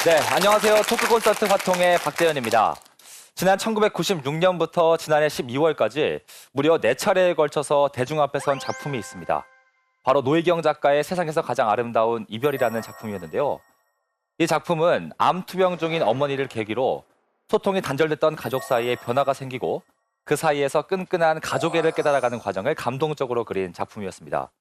네, 안녕하세요. 토크 콘서트 화통의 박대현입니다. 지난 1996년부터 지난해 12월까지 무려 4차례에 걸쳐서 대중 앞에 선 작품이 있습니다. 바로 노희경 작가의 세상에서 가장 아름다운 이별이라는 작품이었는데요. 이 작품은 암 투병 중인 어머니를 계기로 소통이 단절됐던 가족 사이에 변화가 생기고 그 사이에서 끈끈한 가족애를 깨달아가는 과정을 감동적으로 그린 작품이었습니다.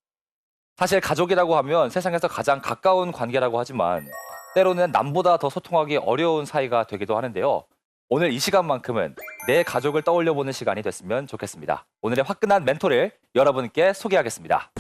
사실 가족이라고 하면 세상에서 가장 가까운 관계라고 하지만 때로는 남보다 더 소통하기 어려운 사이가 되기도 하는데요. 오늘 이 시간만큼은 내 가족을 떠올려보는 시간이 됐으면 좋겠습니다. 오늘의 화끈한 멘토를 여러분께 소개하겠습니다.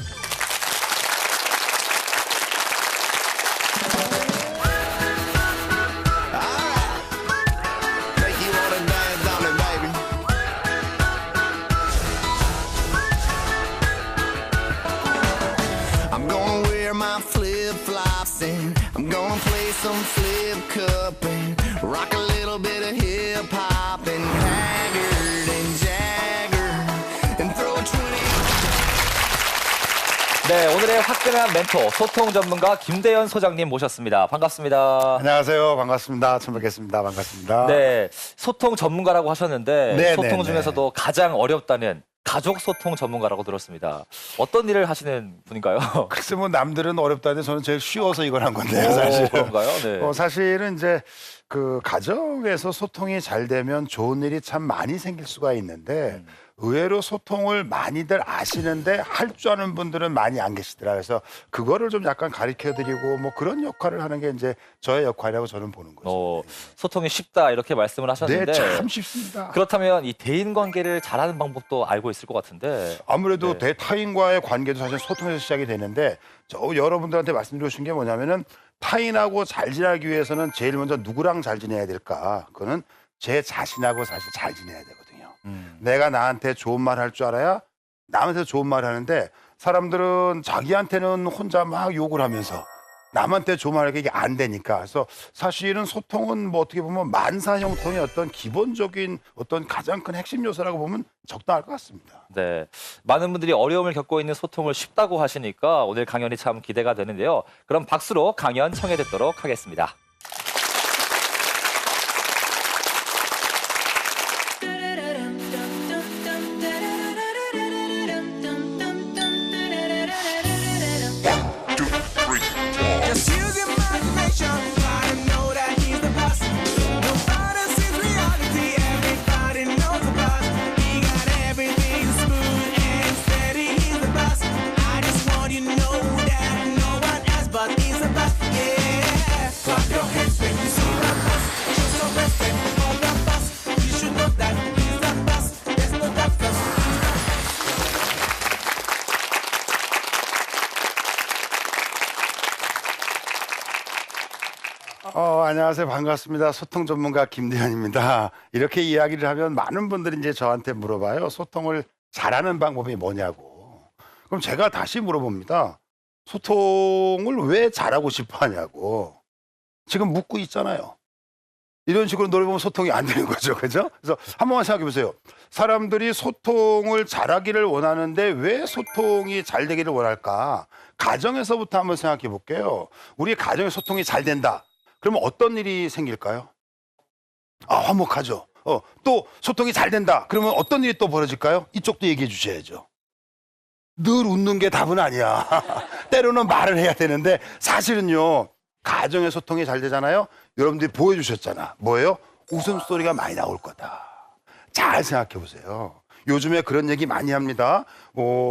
I'm gonna play some flip cup and rock a little bit of hip hop and Haggard and Jagger and throw a 20. 네, 오늘의 화끈한 멘토, 소통 전문가 김대현 소장님 모셨습니다. 반갑습니다. 안녕하세요. 반갑습니다. 처음 뵙겠습니다. 반갑습니다. 네, 소통 전문가라고 하셨는데 네, 소통 네, 중에서도 가장 어렵다는 가족 소통 전문가라고 들었습니다. 어떤 일을 하시는 분인가요? 글쎄 뭐 남들은 어렵다는데 저는 제일 쉬워서 이걸 한 건데요. 오, 사실. 그런가요? 네. 사실은 이제 그 가정에서 소통이 잘 되면 좋은 일이 참 많이 생길 수가 있는데 의외로 소통을 많이들 아시는데 할 줄 아는 분들은 많이 안 계시더라. 그래서 그거를 좀 약간 가르쳐드리고 뭐 그런 역할을 하는 게 이제 저의 역할이라고 저는 보는 거죠. 소통이 쉽다 이렇게 말씀을 하셨는데 네, 참 쉽습니다. 그렇다면 이 대인 관계를 잘하는 방법도 알고 있을 것 같은데 아무래도 네. 타인과의 관계도 사실 소통에서 시작이 되는데 여러분들한테 말씀드리고 싶은 게 뭐냐면은 타인하고 잘 지내기 위해서는 제일 먼저 누구랑 잘 지내야 될까? 그거는 제 자신하고 사실 잘 지내야 되거든요. 내가 나한테 좋은 말 할 줄 알아야 남한테 좋은 말 하는데 사람들은 자기한테는 혼자 막 욕을 하면서 남한테 좋은 말 하는 게 이게 안 되니까. 그래서 사실은 소통은 뭐 어떻게 보면 만사형통의 어떤 기본적인 어떤 가장 큰 핵심 요소라고 보면 적당할 것 같습니다. 네, 많은 분들이 어려움을 겪고 있는 소통을 쉽다고 하시니까 오늘 강연이 참 기대가 되는데요. 그럼 박수로 강연 청해 듣도록 하겠습니다. Just use your imagination. Gotta know that he's the boss. Nobody sees reality. Everybody knows the boss. He got everything smooth and steady. He's the boss. I just want you to know that no one else but he's the boss. Yeah. Clap your hands when you see the boss. Show some respect for the boss. You should know that he's the boss. There's no doubt 'cause he's the 안녕하세요. 반갑습니다. 소통 전문가 김대현입니다. 이렇게 이야기를 하면 많은 분들이 이제 저한테 물어봐요. 소통을 잘하는 방법이 뭐냐고. 그럼 제가 다시 물어봅니다. 소통을 왜 잘하고 싶어 하냐고. 지금 묻고 있잖아요. 이런 식으로 노래 보면 소통이 안 되는 거죠. 그죠? 그래서 한 번만 생각해 보세요. 사람들이 소통을 잘하기를 원하는데 왜 소통이 잘 되기를 원할까? 가정에서부터 한번 생각해 볼게요. 우리 가정의 소통이 잘 된다. 그러면 어떤 일이 생길까요? 화목하죠. 또 소통이 잘 된다. 그러면 어떤 일이 또 벌어질까요? 이쪽도 얘기해 주셔야죠. 늘 웃는 게 답은 아니야. 때로는 말을 해야 되는데 사실은요. 가정의 소통이 잘 되잖아요. 여러분들이 보여주셨잖아. 뭐예요? 웃음소리가 많이 나올 거다. 잘 생각해 보세요. 요즘에 그런 얘기 많이 합니다.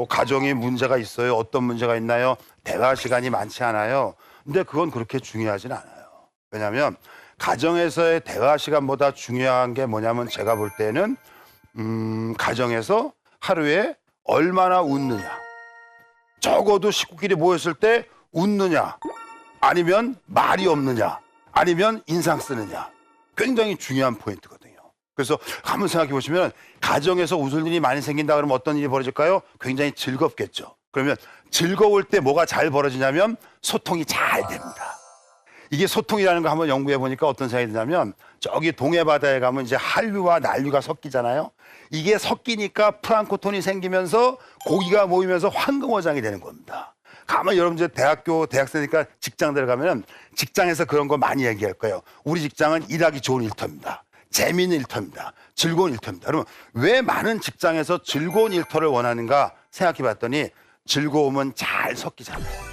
가정에 문제가 있어요. 어떤 문제가 있나요? 대화 시간이 많지 않아요. 근데 그건 그렇게 중요하진 않아요. 왜냐하면 가정에서의 대화 시간보다 중요한 게 뭐냐면 제가 볼 때는 가정에서 하루에 얼마나 웃느냐. 적어도 식구끼리 모였을 때 웃느냐. 아니면 말이 없느냐. 아니면 인상 쓰느냐. 굉장히 중요한 포인트거든요. 그래서 한번 생각해 보시면 가정에서 웃을 일이 많이 생긴다 그러면 어떤 일이 벌어질까요? 굉장히 즐겁겠죠. 그러면 즐거울 때 뭐가 잘 벌어지냐면 소통이 잘 됩니다. 이게 소통이라는 거 한번 연구해 보니까 어떤 생각이 드냐면 저기 동해 바다에 가면 이제 한류와 난류가 섞이잖아요. 이게 섞이니까 플랑크톤이 생기면서 고기가 모이면서 황금어장이 되는 겁니다. 가만 여러분 이제 대학생이니까 직장 들어가면 직장에서 그런 거 많이 얘기할 거예요. 우리 직장은 일하기 좋은 일터입니다. 재미있는 일터입니다. 즐거운 일터입니다. 그러면 왜 많은 직장에서 즐거운 일터를 원하는가 생각해 봤더니 즐거움은 잘 섞이잖아요.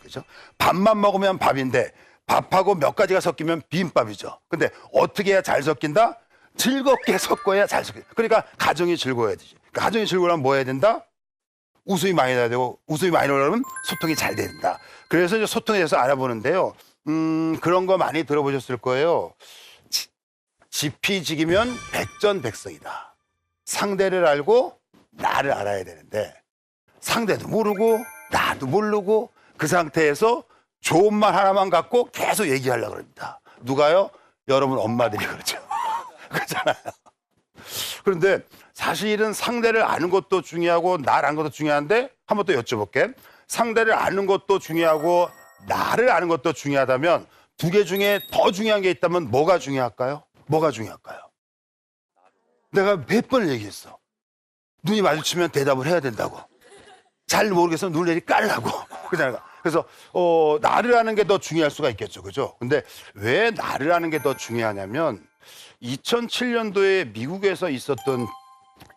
그죠? 밥만 먹으면 밥인데 밥하고 몇 가지가 섞이면 비빔밥이죠. 근데 어떻게 해야 잘 섞인다? 즐겁게 섞어야 잘 섞인다. 그러니까 가정이 즐거워야 되지. 그러니까 가정이 즐거우려면 뭐 해야 된다? 웃음이 많이 나야 되고 웃음이 많이 나려면 소통이 잘 돼야 된다. 그래서 이제 소통에 대해서 알아보는데요. 그런 거 많이 들어보셨을 거예요. 지피지기면 백전백승이다. 상대를 알고 나를 알아야 되는데 상대도 모르고 나도 모르고 그 상태에서 좋은 말 하나만 갖고 계속 얘기하려고 합니다. 누가요? 여러분 엄마들이 그러죠. 그렇잖아요. 그런데 사실은 상대를 아는 것도 중요하고 나를 아는 것도 중요한데 한번 또 여쭤볼게. 상대를 아는 것도 중요하고 나를 아는 것도 중요하다면 두 개 중에 더 중요한 게 있다면 뭐가 중요할까요? 뭐가 중요할까요? 내가 몇 번을 얘기했어. 눈이 마주치면 대답을 해야 된다고. 잘 모르겠으면 눈을 내리 깔라고. 그잖아요. 그래서 나를 아는 게 더 중요할 수가 있겠죠. 그죠? 근데 왜 나를 아는 게 더 중요하냐면 2007년도에 미국에서 있었던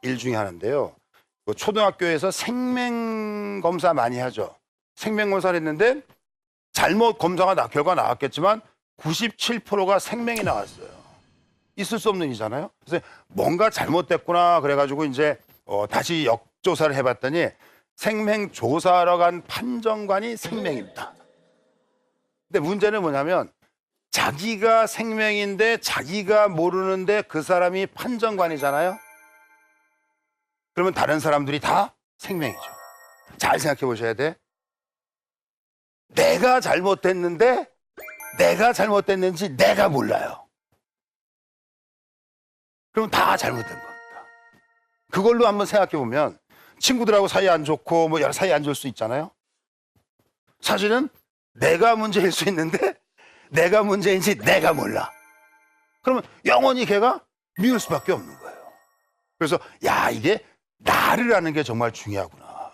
일 중에 하나인데요. 초등학교에서 생명 검사 많이 하죠. 생명 검사를 했는데 잘못 결과 나왔겠지만 97%가 생명이 나왔어요. 있을 수 없는 일이잖아요. 그래서 뭔가 잘못됐구나 그래가지고 이제 다시 역조사를 해봤더니 생명조사하러 간 판정관이 생명입니다. 근데 문제는 뭐냐면 자기가 생명인데 자기가 모르는데 그 사람이 판정관이잖아요. 그러면 다른 사람들이 다 생명이죠. 잘 생각해 보셔야 돼. 내가 잘못됐는데 내가 잘못됐는지 내가 몰라요. 그럼 다 잘못된 겁니다. 그걸로 한번 생각해 보면 친구들하고 사이 안 좋고 뭐 여러 사이 안 좋을 수 있잖아요. 사실은 내가 문제일 수 있는데 내가 문제인지 내가 몰라. 그러면 영원히 걔가 미울 수밖에 없는 거예요. 그래서 야 이게 나를 아는 게 정말 중요하구나.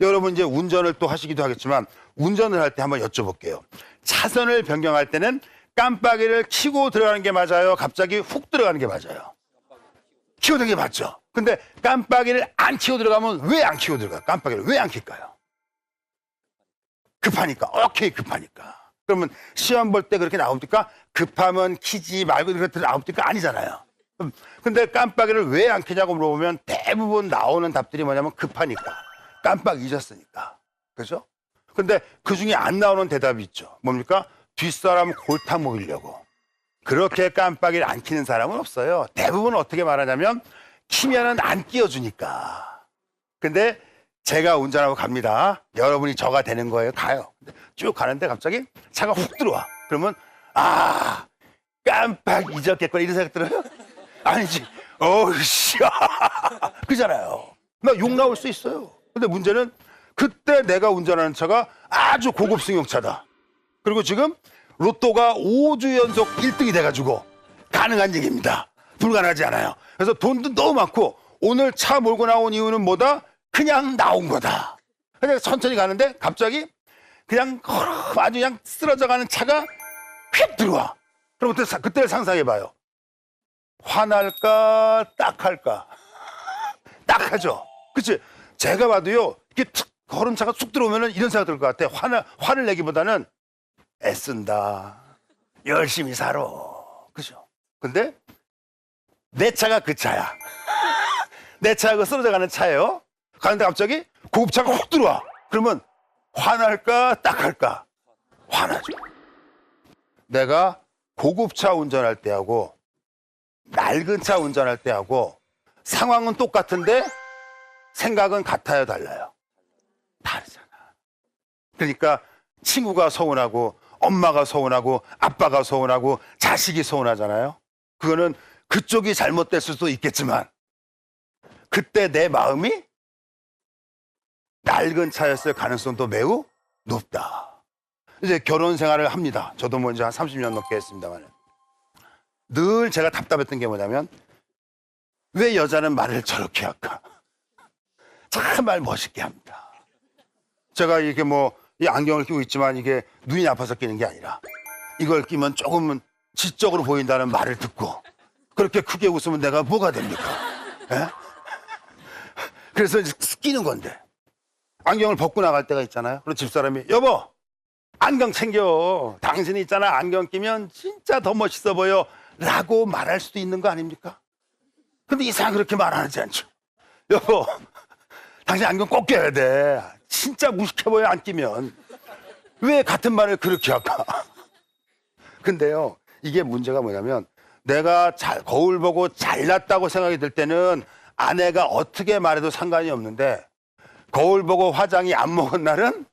여러분 이제 운전을 또 하시기도 하겠지만 운전을 할 때 한번 여쭤볼게요. 차선을 변경할 때는 깜빡이를 켜고 들어가는 게 맞아요? 갑자기 훅 들어가는 게 맞아요? 켜고 들어가는 게 맞죠? 근데 깜빡이를 안 켜고 들어가면 왜 안 켜고 들어가요? 깜빡이를 왜 안 켤까요? 급하니까. 오케이 급하니까. 그러면 시험 볼 때 그렇게 나옵니까? 급하면 키지 말고 이렇게 나옵니까? 아니잖아요. 근데 깜빡이를 왜 안 켜냐고 물어보면 대부분 나오는 답들이 뭐냐면 급하니까. 깜빡 잊었으니까. 그죠? 근데 그 중에 안 나오는 대답이 있죠. 뭡니까? 뒷사람 골탕 먹이려고. 그렇게 깜빡이를 안 켜는 사람은 없어요. 대부분 어떻게 말하냐면 키면은 안 끼워주니까. 근데 제가 운전하고 갑니다. 여러분이 저가 되는 거예요. 가요. 쭉 가는데 갑자기 차가 훅 들어와. 그러면 아 깜빡 잊었겠거나 이런 생각 들어요? 아니지. 어우씨 그잖아요. 나 욕 나올 수 있어요. 근데 문제는 그때 내가 운전하는 차가 아주 고급 승용차다. 그리고 지금 로또가 5주 연속 1등이 돼가지고 가능한 얘기입니다. 불가능하지 않아요. 그래서 돈도 너무 많고 오늘 차 몰고 나온 이유는 뭐다? 그냥 나온 거다. 그냥 천천히 가는데 갑자기 그냥 아주 그냥 쓰러져가는 차가 휙 들어와. 그럼 그때를 상상해봐요. 화날까 딱할까? 딱하죠. 그치? 제가 봐도요 이렇게 툭 걸음차가 쑥 들어오면은 이런 생각 들 것 같아. 화를 내기보다는 애쓴다. 열심히 살아. 그죠? 근데 내 차가 그 차야. 내 차가 그 쓰러져가는 차예요. 가는데 갑자기 고급차가 훅 들어와. 그러면 화날까 딱할까? 화나죠. 내가 고급차 운전할 때하고 낡은 차 운전할 때하고 상황은 똑같은데 생각은 같아요, 달라요? 다르잖아. 그러니까 친구가 서운하고 엄마가 서운하고 아빠가 서운하고 자식이 서운하잖아요. 그거는 그쪽이 잘못됐을 수도 있겠지만 그때 내 마음이 낡은 차였을 가능성도 매우 높다. 이제 결혼 생활을 합니다. 저도 뭐 이제 한 30년 넘게 했습니다만 늘 제가 답답했던 게 뭐냐면 왜 여자는 말을 저렇게 할까? 참 말 멋있게 합니다. 제가 이렇게 뭐 이 안경을 끼고 있지만 이게 눈이 아파서 끼는 게 아니라 이걸 끼면 조금은 지적으로 보인다는 말을 듣고 그렇게 크게 웃으면 내가 뭐가 됩니까? 예? 그래서 이제 끼는 건데 안경을 벗고 나갈 때가 있잖아요. 그럼 집사람이 여보 안경 챙겨. 당신이 있잖아 안경 끼면 진짜 더 멋있어 보여 라고 말할 수도 있는 거 아닙니까? 근데 이상 그렇게 말하지 않죠. 여보 당신 안경 꼭 껴야 돼. 진짜 무식해 보여 안 끼면. 왜 같은 말을 그렇게 할까? 근데요 이게 문제가 뭐냐면 내가 거울 보고 잘났다고 생각이 들 때는 아내가 어떻게 말해도 상관이 없는데 거울 보고 화장이 안 먹은 날은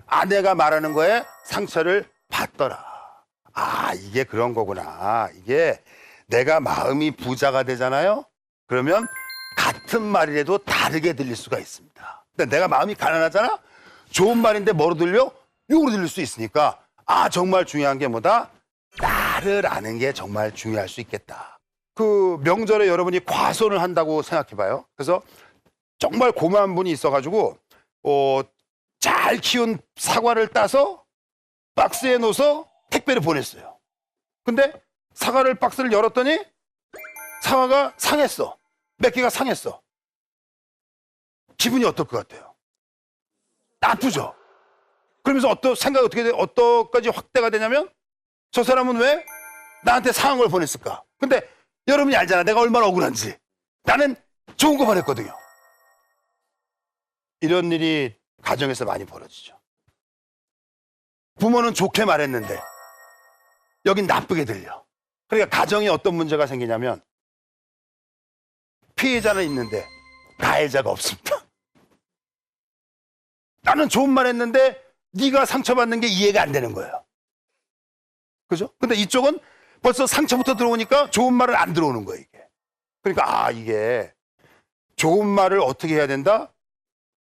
아내가 말하는 거에 상처를 받더라. 아 이게 그런 거구나. 이게 내가 마음이 부자가 되잖아요. 그러면 같은 말이라도 다르게 들릴 수가 있습니다. 근데 내가 마음이 가난하잖아. 좋은 말인데 뭐로 들려? 욕으로 들릴 수 있으니까 아 정말 중요한 게 뭐다? 나를 아는 게 정말 중요할 수 있겠다. 그 명절에 여러분이 과손을 한다고 생각해봐요. 그래서 정말 고마운 분이 있어가지고 잘 키운 사과를 따서 박스에 넣어서 택배를 보냈어요. 근데 사과를 박스를 열었더니 사과가 상했어. 몇 개가 상했어. 기분이 어떨 것 같아요? 나쁘죠? 그러면서 생각이 어떻게 돼? 어떠까지 확대가 되냐면 저 사람은 왜 나한테 상한 걸 보냈을까? 근데 여러분이 알잖아. 내가 얼마나 억울한지. 나는 좋은 거 보냈거든요. 이런 일이 가정에서 많이 벌어지죠. 부모는 좋게 말했는데 여긴 나쁘게 들려. 그러니까 가정에 어떤 문제가 생기냐면 피해자는 있는데 가해자가 없습니다. 나는 좋은 말 했는데 네가 상처받는 게 이해가 안 되는 거예요. 그죠? 근데 이쪽은 벌써 상처부터 들어오니까 좋은 말은 안 들어오는 거예요, 이게. 그러니까 이게 좋은 말을 어떻게 해야 된다?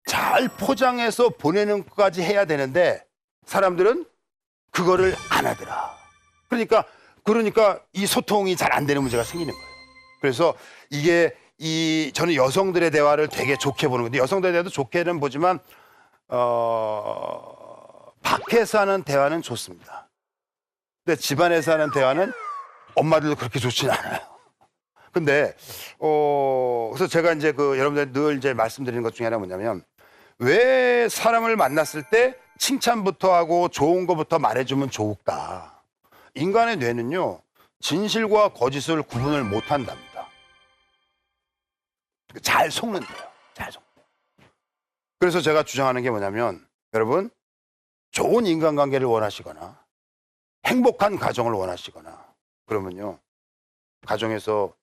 잘 포장해서 보내는 것까지 해야 되는데 사람들은 그거를 안 하더라. 그러니까 이 소통이 잘 안 되는 문제가 생기는 거예요. 그래서 이게 저는 여성들의 대화를 되게 좋게 보는 건데 여성들의 대화도 좋게는 보지만 밖에서 하는 대화는 좋습니다. 근데 집안에서 하는 대화는 엄마들도 그렇게 좋지는 않아요. 근데 그래서 제가 이제 여러분들 늘 이제 말씀드리는 것 중에 하나 뭐냐면 왜 사람을 만났을 때 칭찬부터 하고 좋은 거부터 말해주면 좋을까? 인간의 뇌는요 진실과 거짓을 구분을 못 한답니다. 잘 속는데요. 잘 속는데요. 그래서 제가 주장하는 게 뭐냐면 여러분 좋은 인간관계를 원하시거나 행복한 가정을 원하시거나 그러면요 가정에서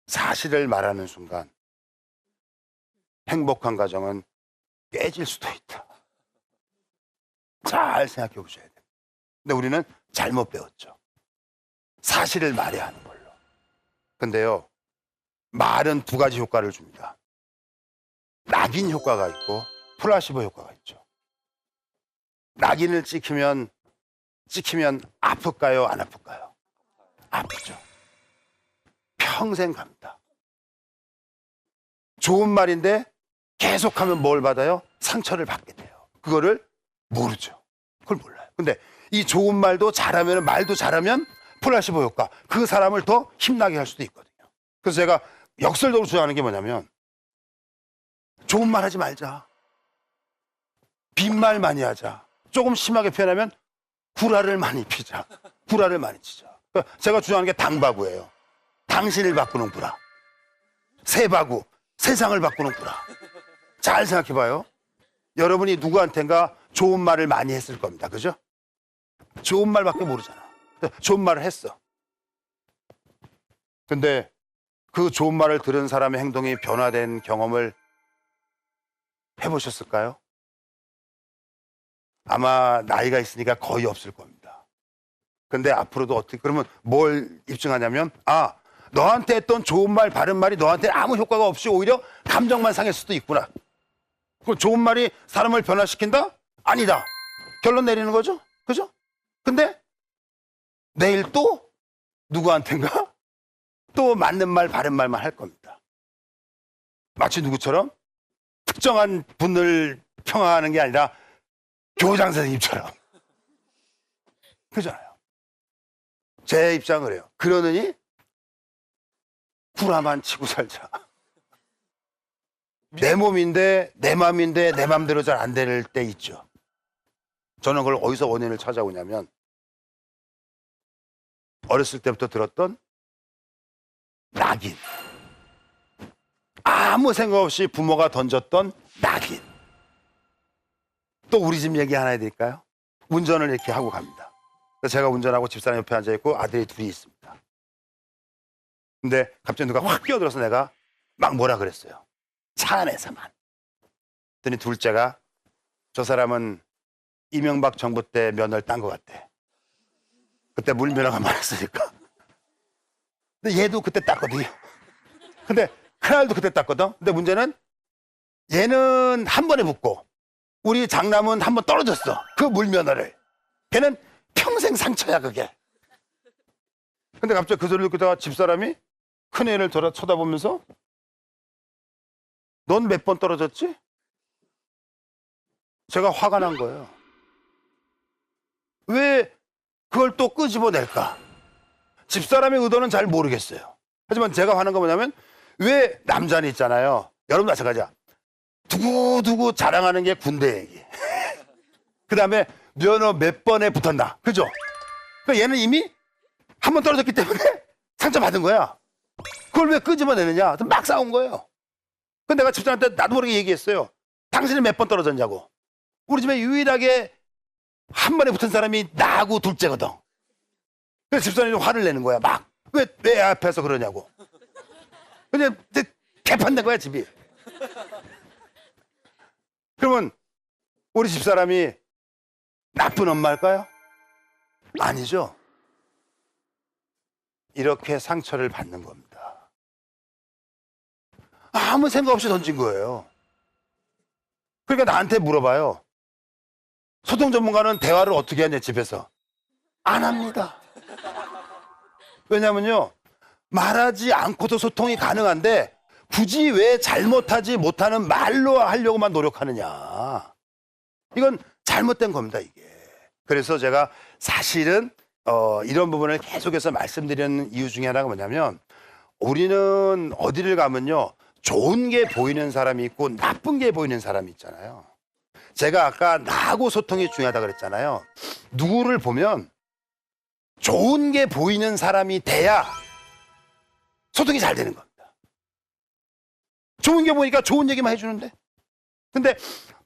사실을 말하는 순간 행복한 가정은 깨질 수도 있다. 잘 생각해 보셔야 돼요. 근데 우리는 잘못 배웠죠. 사실을 말해야 하는 걸로. 근데요 말은 두 가지 효과를 줍니다. 낙인 효과가 있고 플라시보 효과가 있죠. 낙인을 찍히면 아플까요? 안 아플까요? 아프죠. 평생 갑니다. 좋은 말인데 계속하면 뭘 받아요? 상처를 받게 돼요. 그거를 모르죠. 그걸 몰라요. 근데 이 좋은 말도 잘하면 플라시보 효과. 그 사람을 더 힘나게 할 수도 있거든요. 그래서 제가 역설적으로 주장하는 게 뭐냐면 좋은 말 하지 말자. 빈말 많이 하자. 조금 심하게 표현하면 구라를 많이 피자. 구라를 많이 치자. 제가 주장하는 게 당바구예요. 당신을 바꾸는 구라. 새바구. 세상을 바꾸는 구라. 잘 생각해봐요. 여러분이 누구한텐가 좋은 말을 많이 했을 겁니다. 그죠? 좋은 말밖에 모르잖아. 좋은 말을 했어. 근데 그 좋은 말을 들은 사람의 행동이 변화된 경험을 해보셨을까요? 아마 나이가 있으니까 거의 없을 겁니다. 근데 앞으로도 그러면 뭘 입증하냐면 너한테 했던 좋은 말, 바른 말이 너한테 아무 효과가 없이 오히려 감정만 상할 수도 있구나. 그 좋은 말이 사람을 변화시킨다? 아니다. 결론 내리는 거죠? 그죠? 근데 내일 또 누구한텐가 또 맞는 말, 바른 말만 할 겁니다. 마치 누구처럼 특정한 분을 평화하는 게 아니라 교장 선생님처럼. 그잖아요. 제 입장은 그래요. 그러느니 구라만 치고 살자. 내 몸인데 내 맘인데 내 맘대로 잘 안 될 때 있죠. 저는 그걸 어디서 원인을 찾아오냐면 어렸을 때부터 들었던 낙인. 아무 생각 없이 부모가 던졌던 낙인. 또 우리 집 얘기 하나 해드릴까요? 운전을 이렇게 하고 갑니다. 그래서 제가 운전하고 집사람 옆에 앉아있고 아들이 둘이 있습니다. 근데 갑자기 누가 확 끼어들어서 내가 막 뭐라 그랬어요. 차 안에서만. 그랬더니 둘째가 저 사람은 이명박 정부 때 면허를 딴 것 같대. 그때 물면허가 많았으니까. 근데 얘도 그때 땄거든요. 근데 큰아들도 그때 땄거든. 근데 문제는 얘는 한 번에 붙고 우리 장남은 한 번 떨어졌어. 그 물면허를. 걔는 평생 상처야 그게. 근데 갑자기 그 소리를 듣다가 집사람이 큰애를 쳐다보면서 넌 몇 번 떨어졌지? 제가 화가 난 거예요. 왜 그걸 또 끄집어낼까? 집사람의 의도는 잘 모르겠어요. 하지만 제가 화난 건 뭐냐면 왜 남자는 있잖아요. 여러분 마찬가지야. 두고두고 자랑하는 게 군대 얘기. 그 다음에 면허 몇 번에 붙었나. 그죠? 그러니까 얘는 이미 한 번 떨어졌기 때문에 상처받은 거야. 그걸 왜 끄집어내느냐. 막 싸운 거예요. 근데 내가 집사람한테 나도 모르게 얘기했어요. 당신은 몇 번 떨어졌냐고. 우리 집에 유일하게 한 번에 붙은 사람이 나하고 둘째거든. 그래서 집사람이 화를 내는 거야. 막. 왜 앞에서 그러냐고. 그냥 개판된 거야, 집이. 그러면 우리 집사람이 나쁜 엄마일까요? 아니죠. 이렇게 상처를 받는 겁니다. 아무 생각 없이 던진 거예요. 그러니까 나한테 물어봐요. 소통 전문가는 대화를 어떻게 하냐, 집에서. 안 합니다. 왜냐면요, 말하지 않고도 소통이 가능한데 굳이 왜 잘못하지 못하는 말로 하려고만 노력하느냐. 이건 잘못된 겁니다, 이게. 그래서 제가 사실은 이런 부분을 계속해서 말씀드리는 이유 중에 하나가 뭐냐면 우리는 어디를 가면요, 좋은 게 보이는 사람이 있고 나쁜 게 보이는 사람이 있잖아요. 제가 아까 나하고 소통이 중요하다 그랬잖아요. 누구를 보면 좋은 게 보이는 사람이 돼야 소통이 잘 되는 겁니다. 좋은 게 보니까 좋은 얘기만 해주는데. 근데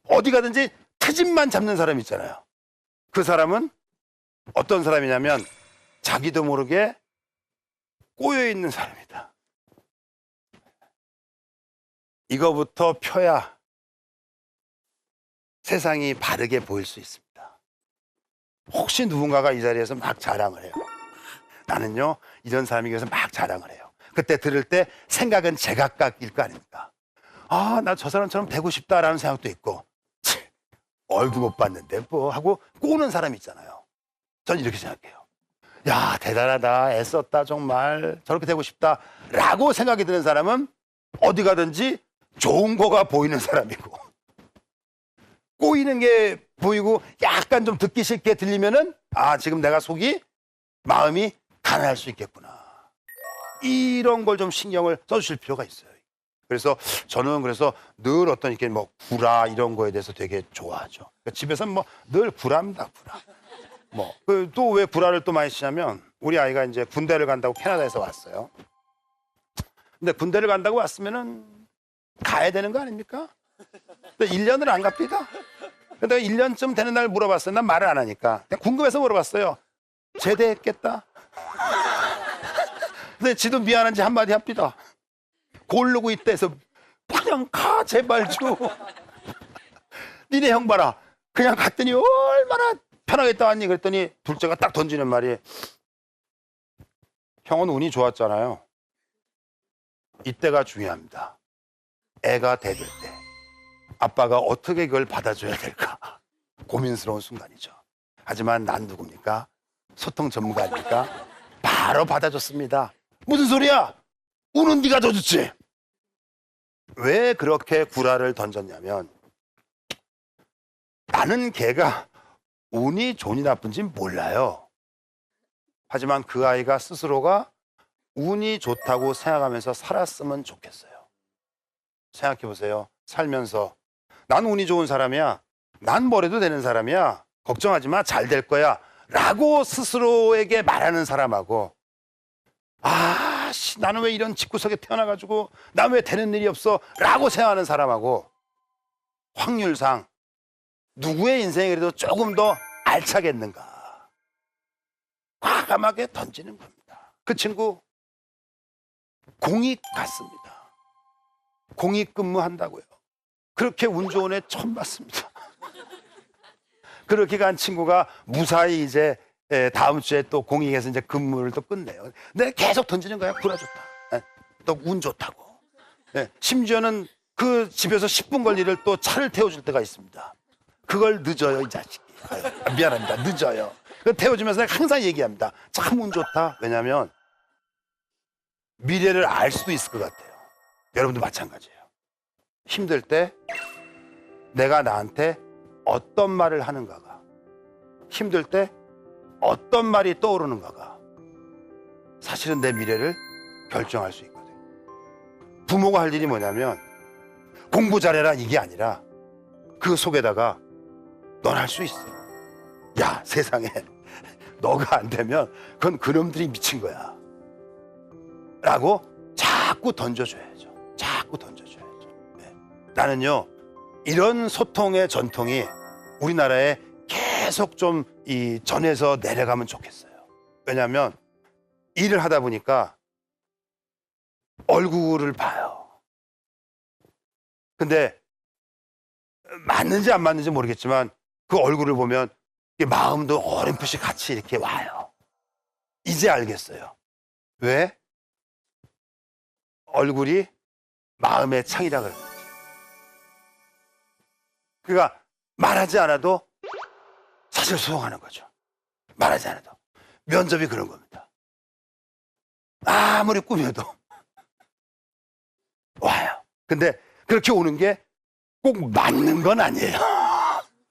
어디 가든지 트집만 잡는 사람 있잖아요. 그 사람은 어떤 사람이냐면 자기도 모르게 꼬여있는 사람이다. 이거부터 펴야 세상이 바르게 보일 수 있습니다. 혹시 누군가가 이 자리에서 막 자랑을 해요. 나는요, 이런 사람이 그래서 막 자랑을 해요. 그때 들을 때 생각은 제각각일 거 아닙니까? 아, 나 저 사람처럼 되고 싶다라는 생각도 있고, 얼굴 못 봤는데 뭐 하고 꼬는 사람 있잖아요. 전 이렇게 생각해요. 야, 대단하다, 애썼다, 정말 저렇게 되고 싶다 라고 생각이 드는 사람은 어디 가든지 좋은 거가 보이는 사람이고, 꼬이는 게 보이고 약간 좀 듣기 싫게 들리면은 아, 지금 내가 마음이 가난할 수 있겠구나. 이런 걸 좀 신경을 써주실 필요가 있어요. 그래서 저는 늘 어떤 이렇게 뭐 구라 이런 거에 대해서 되게 좋아하죠. 그러니까 집에서는 뭐 늘 구라입니다, 구라. 뭐 또 왜 구라를 또 많이 치냐면 우리 아이가 이제 군대를 간다고 캐나다에서 왔어요. 근데 군대를 간다고 왔으면은 가야 되는 거 아닙니까? 근데 1년을 안 갑니다. 근데 1년쯤 되는 날 물어봤어요. 난 말을 안 하니까. 그냥 궁금해서 물어봤어요. 제대했겠다. 근데 지도 미안한지 한마디 합니다. 고르고 있다 해서 그냥 가, 제발 좀. 니네 형 봐라. 그냥 갔더니 얼마나 편하겠다 왔니? 그랬더니 둘째가 딱 던지는 말이, 형은 운이 좋았잖아요. 이때가 중요합니다. 애가 대들 때 아빠가 어떻게 그걸 받아줘야 될까 고민스러운 순간이죠. 하지만 난 누굽니까? 소통 전문가니까 바로 받아줬습니다. 무슨 소리야? 우는 네가 더 좋지. 왜 그렇게 구라를 던졌냐면 나는 걔가 운이 좋니 나쁜지 몰라요. 하지만 그 아이가 스스로가 운이 좋다고 생각하면서 살았으면 좋겠어요. 생각해 보세요. 살면서 난 운이 좋은 사람이야. 난 뭐래도 되는 사람이야. 걱정하지 마. 잘 될 거야. 라고 스스로에게 말하는 사람하고 나는 왜 이런 집구석에 태어나가지고 난 왜 되는 일이 없어? 라고 생각하는 사람하고 확률상 누구의 인생이 그래도 조금 더 알차겠는가? 과감하게 던지는 겁니다. 그 친구 공익 같습니다. 공익 근무한다고요. 그렇게 운 좋은 애 처음 봤습니다. 그렇게 간 친구가 무사히 이제 다음 주에 또 공익에서 이제 근무를 또 끝내요. 내가 계속 던지는 거야. 구라 좋다. 또 운 좋다고. 심지어는 그 집에서 10분 걸리를 또 차를 태워줄 때가 있습니다. 그걸 늦어요, 이 자식이. 미안합니다. 늦어요. 그 태워주면서 내가 항상 얘기합니다. 참 운 좋다. 왜냐하면 미래를 알 수도 있을 것 같아요. 여러분도 마찬가지예요. 힘들 때 내가 나한테 어떤 말을 하는가가, 힘들 때 어떤 말이 떠오르는가가 사실은 내 미래를 결정할 수 있거든요. 부모가 할 일이 뭐냐면 공부 잘해라 이게 아니라 그 속에다가 넌 할 수 있어. 야, 세상에 너가 안 되면 그건 그놈들이 미친 거야. 라고 자꾸 던져줘야죠. 자꾸 던져줘야죠. 나는요, 이런 소통의 전통이 우리나라에 계속 좀 이 전해서 내려가면 좋겠어요. 왜냐하면 일을 하다 보니까 얼굴을 봐요. 근데 맞는지 안 맞는지 모르겠지만 그 얼굴을 보면 마음도 어렴풋이 같이 이렇게 와요. 이제 알겠어요. 왜? 얼굴이 마음의 창이라 그러는 거죠. 그러니까 말하지 않아도 사실 소통하는 거죠. 말하지 않아도. 면접이 그런 겁니다. 아무리 꾸며도 와요. 근데 그렇게 오는 게 꼭 맞는 건 아니에요.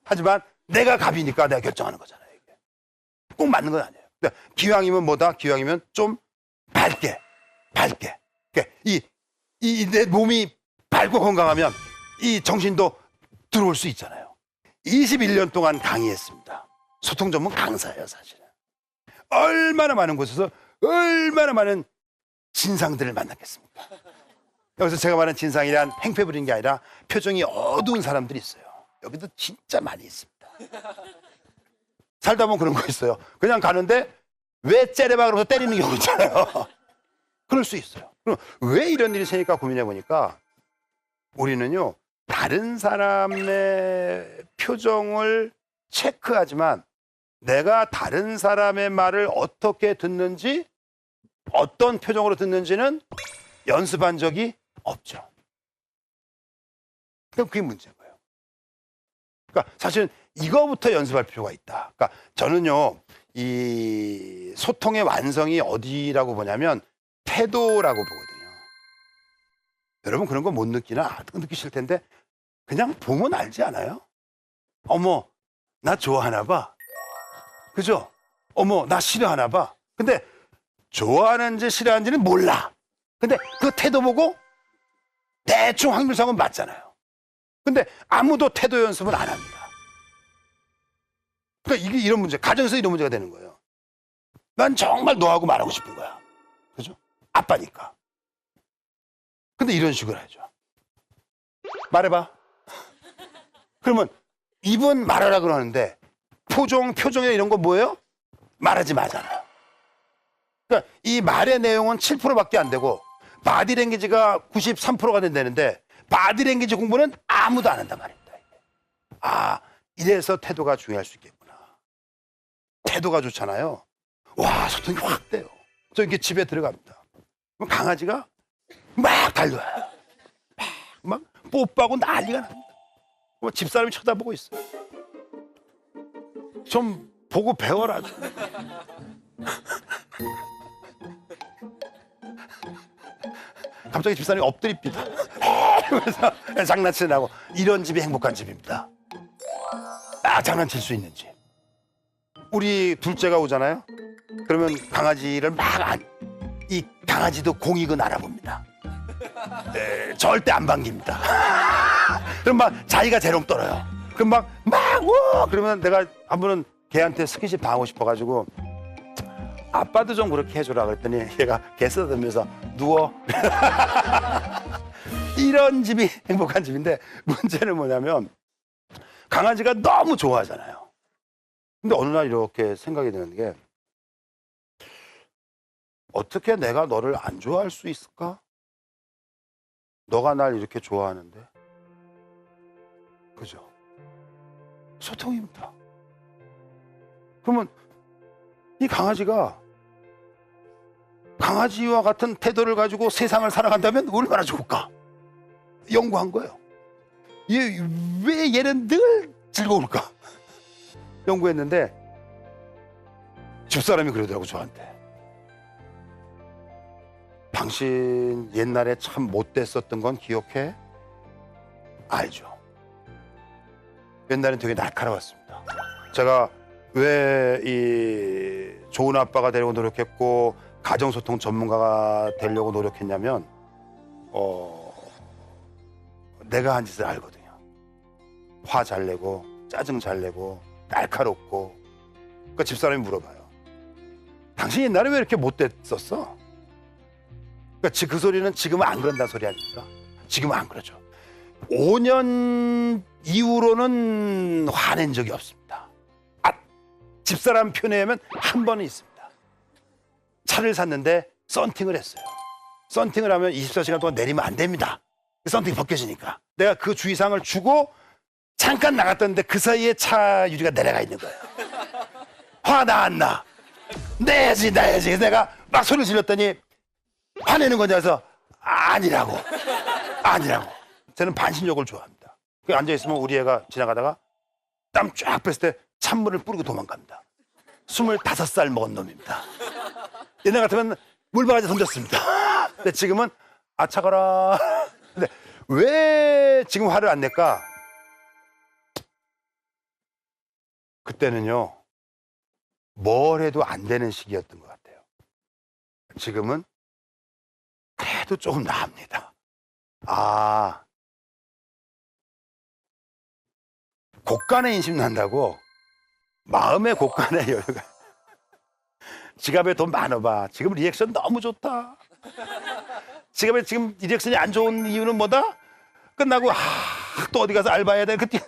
하지만 내가 갑이니까 내가 결정하는 거잖아요. 이게. 꼭 맞는 건 아니에요. 그러니까 기왕이면 뭐다? 기왕이면 좀 밝게. 그러니까 내 몸이 밝고 건강하면 이 정신도 들어올 수 있잖아요. 21년 동안 강의했습니다. 소통 전문 강사예요, 사실은. 얼마나 많은 곳에서 얼마나 많은 진상들을 만났겠습니까? 여기서 제가 말하는 진상이란 행패 부리는 게 아니라 표정이 어두운 사람들이 있어요. 여기도 진짜 많이 있습니다. 살다 보면 그런 거 있어요. 그냥 가는데 왜 째려봐 그러면서 때리는 경우 있잖아요. 그럴 수 있어요. 그럼 왜 이런 일이 생길까 고민해 보니까 우리는요, 다른 사람의 표정을 체크하지만 내가 다른 사람의 말을 어떻게 듣는지, 어떤 표정으로 듣는지는 연습한 적이 없죠. 그럼 그게 문제인 거예요. 그러니까 사실은 이거부터 연습할 필요가 있다. 그러니까 저는요, 이 소통의 완성이 어디라고 보냐면 태도라고 보거든요. 여러분 그런 거 못 느끼나? 느끼실 텐데 그냥 보면 알지 않아요? 어머, 나 좋아하나 봐. 그죠? 어머, 나 싫어하나 봐. 근데 좋아하는지 싫어하는지는 몰라. 근데 그 태도 보고 대충 확률상은 맞잖아요. 근데 아무도 태도 연습을 안 합니다. 그러니까 이게 이런 문제, 가정에서 이런 문제가 되는 거예요. 난 정말 너하고 말하고 싶은 거야. 그죠? 아빠니까. 근데 이런 식으로 하죠. 말해봐. 그러면 입은 말하라 그러는데 표정이나 이런 거 뭐예요? 말하지 마잖아요. 그러니까 이 말의 내용은 7%밖에 안 되고 바디랭귀지가 93%가 된다는데 바디랭귀지 공부는 아무도 안 한단 말입니다. 아, 이래서 태도가 중요할 수 있겠구나. 태도가 좋잖아요. 와, 소통이 확 돼요. 저 이렇게 집에 들어갑니다. 그럼 강아지가 막 달려와요. 막 뽀뽀하고 난리가 납니다. 뭐 집사람이 쳐다보고 있어요. 좀 보고 배워라. 갑자기 집사람이 엎드립니다. 그래서 장난치느라고. 이런 집이 행복한 집입니다. 다 장난칠 수 있는지. 우리 둘째가 오잖아요. 그러면 강아지를 이 강아지도 공익은 알아봅니다. 절대 안 반깁니다. 그럼 막 자기가 재롱 떨어요. 그럼 우! 그러면 내가 한 번은 걔한테 스킨십 당하고 싶어가지고 아빠도 좀 그렇게 해줘라 그랬더니 얘가 개 쓰다듬으면서 누워. 이런 집이 행복한 집인데 문제는 뭐냐면 강아지가 너무 좋아하잖아요. 근데 어느 날 이렇게 생각이 드는 게 어떻게 내가 너를 안 좋아할 수 있을까? 너가 날 이렇게 좋아하는데. 그죠? 소통입니다. 그러면 이 강아지가 강아지와 같은 태도를 가지고 세상을 살아간다면 얼마나 좋을까? 연구한 거예요. 왜 얘는 늘 즐거울까? 연구했는데 집사람이 그러더라고 저한테. 당신 옛날에 참 못됐었던 건 기억해? 알죠. 옛날엔 되게 날카로웠습니다. 제가 왜 이 좋은 아빠가 되려고 노력했고 가정소통 전문가가 되려고 노력했냐면 내가 한 짓을 알거든요. 화 잘 내고 짜증 잘 내고 날카롭고. 그러니까 집사람이 물어봐요. 당신 옛날에 왜 이렇게 못됐었어? 그러니까 그 소리는 지금은 안 그런다는 소리 아닙니까? 지금은 안 그러죠. 5년 이후로는 화낸 적이 없습니다. 집사람 편에 의하면 한 번은 있습니다. 차를 샀는데 썬팅을 했어요. 썬팅을 하면 24시간 동안 내리면 안 됩니다. 썬팅이 벗겨지니까. 내가 그 주의사항을 주고 잠깐 나갔다는데 그 사이에 차 유리가 내려가 있는 거예요. 화 나 안 나? 내야지. 그래서 내가 막 소리를 질렀더니 화내는 거냐 해서 아니라고. 저는 반신욕을 좋아합니다. 앉아있으면 우리 애가 지나가다가 땀 쫙 뺐을 때 찬물을 뿌리고 도망갑니다. 25살 먹은 놈입니다. 옛날 같으면 물바가지 던졌습니다. 근데 지금은 차가라. 근데 왜 지금 화를 안 낼까? 그때는요 뭘 해도 안 되는 시기였던 것 같아요. 지금은 그래도 조금 나옵니다. 곳간에 인심 난다고 마음의 곳간에 여유가. 지갑에 돈 많아봐. 지금 리액션 너무 좋다. 지갑에 지금 리액션이 안 좋은 이유는 뭐다? 끝나고 또 어디 가서 알바해야 돼. 그치?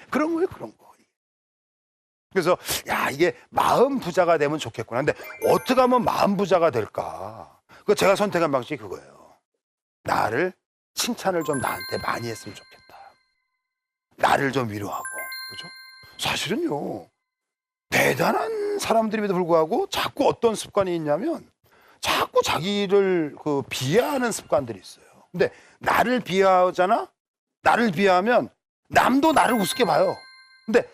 그런 거예요, 그런 거. 그래서 이게 마음 부자가 되면 좋겠구나. 근데 어떻게 하면 마음 부자가 될까? 그 제가 선택한 방식이 그거예요. 나를 칭찬을 좀 나한테 많이 했으면 좋겠다. 나를 좀 위로하고. 그죠? 사실은요 대단한 사람들임에도 불구하고 자꾸 어떤 습관이 있냐면 자꾸 자기를 비하하는 습관들이 있어요. 근데 나를 비하하잖아? 나를 비하하면 남도 나를 우습게 봐요. 근데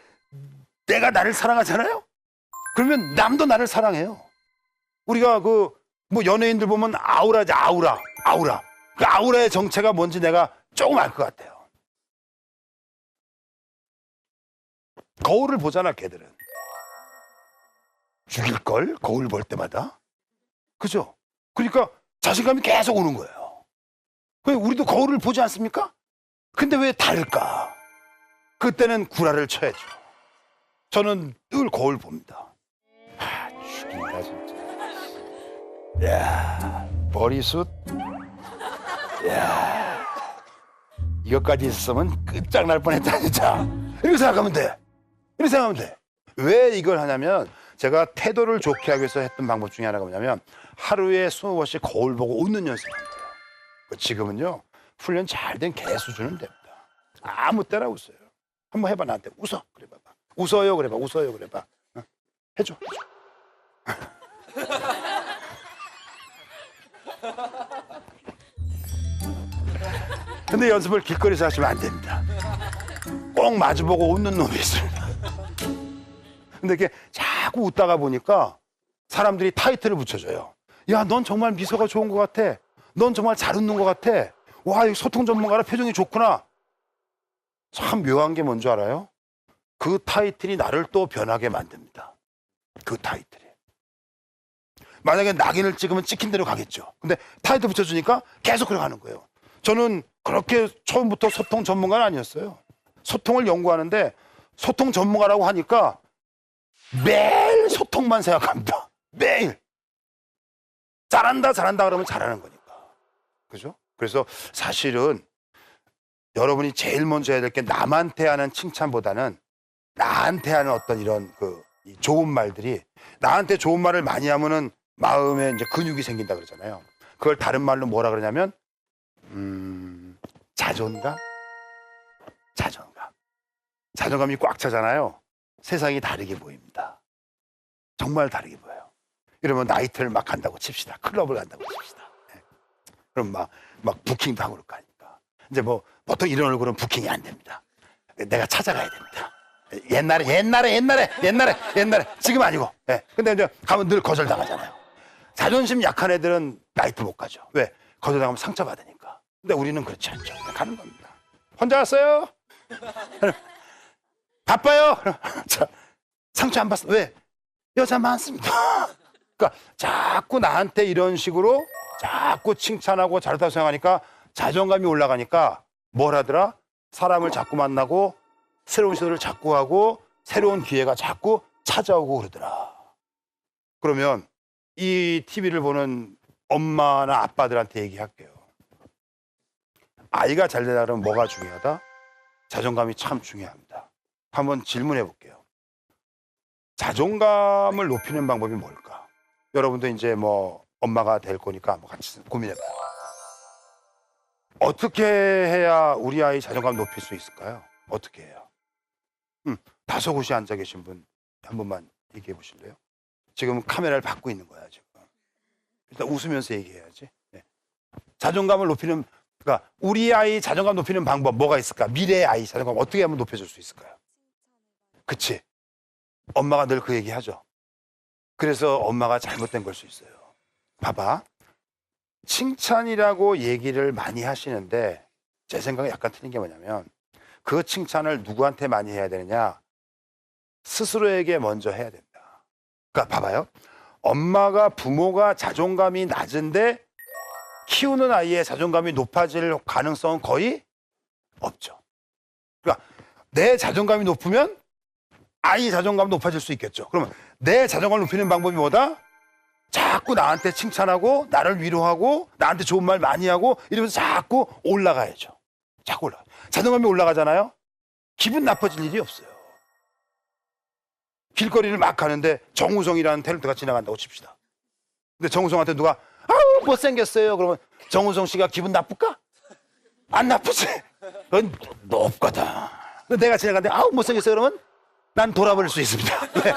내가 나를 사랑하잖아요? 그러면 남도 나를 사랑해요. 우리가 연예인들 보면 아우라지, 아우라. 그 아우라의 정체가 뭔지 내가 조금 알 것 같아요. 거울을 보잖아, 걔들은. 죽일걸? 거울 볼 때마다. 그죠? 그러니까 자신감이 계속 오는 거예요. 우리도 거울을 보지 않습니까? 근데 왜 다를까? 그때는 구라를 쳐야죠. 저는 늘 거울 봅니다. 죽인다, 진짜. 야, 머리숱. 야, 이것까지 있으면 끝장날 뻔했다, 진짜. 이렇게 생각하면 돼. 왜 이걸 하냐면 제가 태도를 좋게 하기 위해서 했던 방법 중에 하나가 뭐냐면 하루에 20번씩 거울 보고 웃는 연습을 합니다. 지금은요 훈련 잘 된 개 수준은 됩니다. 아무 때나 웃어요. 한번 해봐. 나한테 웃어. 그래 봐봐. 웃어요. 그래 봐. 해줘. 근데 연습을 길거리에서 하시면 안 됩니다. 꼭 마주보고 웃는 놈이 있습니다. 근데 이렇게 자꾸 웃다가 보니까 사람들이 타이틀을 붙여줘요. 야, 넌 정말 미소가 좋은 것 같아. 넌 정말 잘 웃는 것 같아. 와, 이 소통 전문가라 표정이 좋구나. 참 묘한 게 뭔지 알아요? 그 타이틀이 나를 또 변하게 만듭니다. 그 타이틀이. 만약에 낙인을 찍으면 찍힌 대로 가겠죠. 근데 타이틀 붙여주니까 계속 그래 가는 거예요. 저는 그렇게 처음부터 소통 전문가는 아니었어요. 소통을 연구하는데 소통 전문가라고 하니까 매일 소통만 생각합니다. 매일. 잘한다 그러면 잘하는 거니까. 그죠? 그래서 사실은 여러분이 제일 먼저 해야 될 게 남한테 하는 칭찬보다는 나한테 하는 어떤 이런 이 좋은 말들이, 나한테 좋은 말을 많이 하면은 마음에 이제 근육이 생긴다 그러잖아요. 그걸 다른 말로 뭐라 그러냐면 자존감? 자존감이 꽉 차잖아요. 세상이 다르게 보입니다. 정말 다르게 보여요. 이러면 나이트를 막 간다고 칩시다. 클럽을 간다고 칩시다. 네. 그럼 막 부킹도 하고 그럴 거 아닙니까? 이제 뭐 보통 이런 얼굴은 부킹이 안 됩니다. 내가 찾아가야 됩니다. 옛날에 지금 아니고. 네. 근데 이제 가면 늘 거절당하잖아요. 자존심 약한 애들은 나이트 못 가죠. 왜? 거절당하면 상처받으니까. 근데 우리는 그렇지 않죠. 그냥 가는 겁니다. 혼자 왔어요? 바빠요? 자, 상처 안 받습니다. 왜? 여자 많습니다. 그러니까 자꾸 나한테 이런 식으로 자꾸 칭찬하고 잘했다고 생각하니까 자존감이 올라가니까 뭘 하더라? 사람을 자꾸 만나고 새로운 시도를 자꾸 하고 새로운 기회가 자꾸 찾아오고 그러더라. 그러면 이 TV를 보는 엄마나 아빠들한테 얘기할게요. 아이가 잘 되다 그러면 뭐가 중요하다? 자존감이 참 중요합니다. 한번 질문해 볼게요. 자존감을 높이는 방법이 뭘까? 여러분도 이제 뭐 엄마가 될 거니까 한번 같이 고민해 봐요. 어떻게 해야 우리 아이 자존감 높일 수 있을까요? 어떻게 해요? 다섯 곳이 앉아 계신 분 한 번만 얘기해 보실래요? 지금 카메라를 받고 있는 거야 지금. 일단 웃으면서 얘기해야지. 네. 자존감을 높이는, 그러니까 우리 아이 자존감 높이는 방법 뭐가 있을까? 미래의 아이 자존감 어떻게 하면 높여줄 수 있을까요? 그치? 엄마가 늘 그 얘기하죠. 그래서 엄마가 잘못된 걸 수 있어요. 봐봐. 칭찬이라고 얘기를 많이 하시는데 제 생각에 약간 틀린 게 뭐냐면 그 칭찬을 누구한테 많이 해야 되느냐? 스스로에게 먼저 해야 된다. 그러니까 봐봐요. 엄마가, 부모가 자존감이 낮은데 키우는 아이의 자존감이 높아질 가능성은 거의 없죠. 그러니까 내 자존감이 높으면 아이 자존감 높아질 수 있겠죠. 그러면 내 자존감을 높이는 방법이 뭐다? 자꾸 나한테 칭찬하고 나를 위로하고 나한테 좋은 말 많이 하고 이러면서 자꾸 올라가야죠. 자꾸 올라가. 자존감이 올라가잖아요. 기분 나빠질 일이 없어요. 길거리를 막 가는데 정우성이라는 탤런트가 지나간다고 칩시다. 근데 정우성한테 누가 아우 못생겼어요. 그러면 정우성 씨가 기분 나쁠까? 안 나쁘지. 그건 높거든. 근데 내가 지나가는데 아우 못생겼어요. 그러면 난 돌아버릴 수 있습니다. 왜?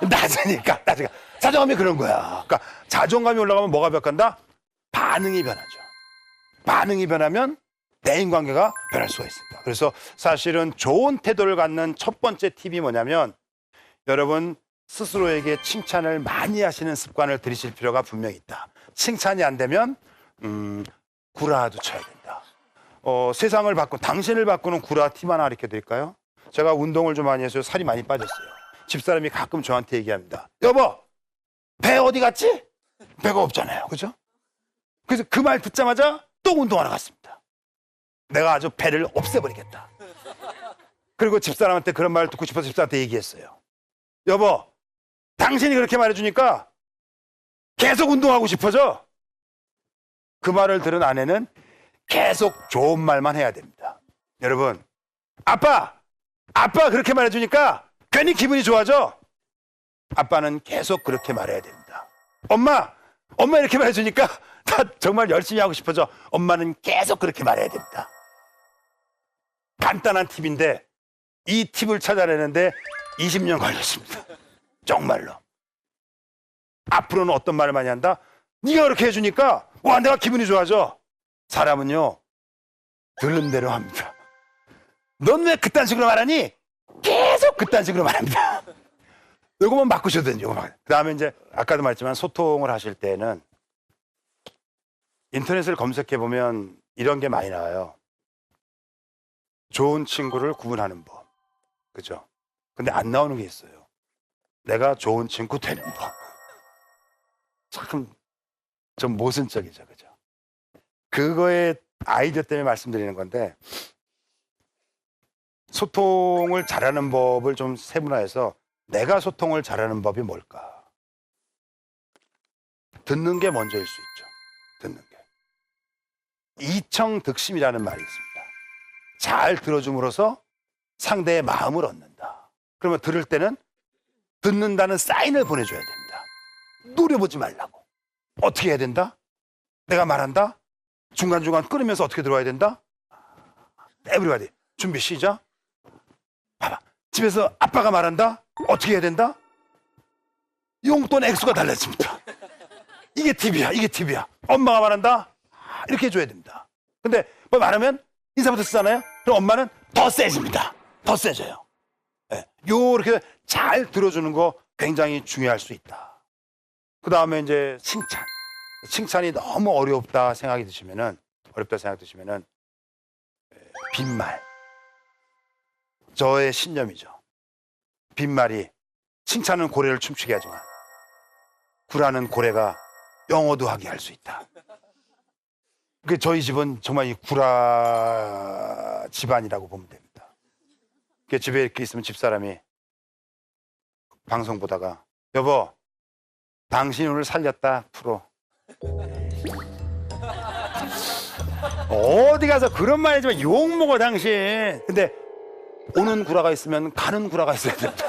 낮으니까. 자존감이 그런 거야. 그러니까 자존감이 올라가면 뭐가 변한다? 반응이 변하죠. 반응이 변하면 대인관계가 변할 수가 있습니다. 그래서 사실은 좋은 태도를 갖는 첫 번째 팁이 뭐냐면 여러분 스스로에게 칭찬을 많이 하시는 습관을 들이실 필요가 분명히 있다. 칭찬이 안 되면 구라도 쳐야 된다. 세상을 바꾸는, 당신을 바꾸는 구라 팁 하나 가르쳐 드릴까요? 제가 운동을 좀 많이 해서 살이 많이 빠졌어요. 집사람이 가끔 저한테 얘기합니다. 여보, 배 어디 갔지? 배가 없잖아요. 그죠? 그래서 그 말 듣자마자 또 운동하러 갔습니다. 내가 아주 배를 없애버리겠다. 그리고 집사람한테 그런 말을 듣고 싶어서 집사람한테 얘기했어요. 여보, 당신이 그렇게 말해주니까 계속 운동하고 싶어져. 그 말을 들은 아내는 계속 좋은 말만 해야 됩니다. 여러분, 아빠 그렇게 말해주니까 괜히 기분이 좋아져. 아빠는 계속 그렇게 말해야 됩니다. 엄마 이렇게 말해주니까 나 정말 열심히 하고 싶어져. 엄마는 계속 그렇게 말해야 됩니다. 간단한 팁인데 이 팁을 찾아내는데 20년 걸렸습니다. 정말로. 앞으로는 어떤 말을 많이 한다? 네가 그렇게 해주니까 와 내가 기분이 좋아져. 사람은요 들은 대로 합니다. 넌 왜 그딴 식으로 말하니? 계속 그딴 식으로 말합니다. 요거만 바꾸셔도 돼요. 그 다음에 이제 아까도 말했지만 소통을 하실 때는 인터넷을 검색해 보면 이런 게 많이 나와요. 좋은 친구를 구분하는 법. 그죠? 근데 안 나오는 게 있어요. 내가 좋은 친구 되는 법. 참 좀 모순적이죠, 그죠? 그거의 아이디어 때문에 말씀드리는 건데, 소통을 잘하는 법을 좀 세분화해서 내가 소통을 잘하는 법이 뭘까? 듣는 게 먼저일 수 있죠. 듣는 게. 이청득심이라는 말이 있습니다. 잘 들어줌으로써 상대의 마음을 얻는다. 그러면 들을 때는 듣는다는 사인을 보내줘야 됩니다. 노려보지 말라고. 어떻게 해야 된다? 내가 말한다? 중간중간 끊으면서 어떻게 들어와야 된다? 에브리바디 준비 시작. 봐봐. 집에서 아빠가 말한다? 어떻게 해야 된다? 용돈 액수가 달라집니다. 이게 팁이야. 이게 팁이야. 엄마가 말한다? 이렇게 해줘야 됩니다. 근데 뭐 말하면 인사부터 쓰잖아요? 그럼 엄마는 더 세집니다. 더 세져요. 네. 요렇게 잘 들어주는 거 굉장히 중요할 수 있다. 그 다음에 이제 칭찬. 칭찬이 너무 어렵다 생각이 드시면은, 빈말. 저의 신념이죠. 빈말이, 칭찬은 고래를 춤추게 하지만 구라는 고래가 영어도 하게 할 수 있다. 그 저희 집은 정말 이 구라 집안이라고 보면 됩니다. 그 집에 이렇게 있으면 집사람이 방송 보다가, 여보, 당신 오늘 살렸다 프로. 어디 가서 그런 말 해주면 욕먹어 당신. 근데 오는 구라가 있으면 가는 구라가 있어야 됩니다.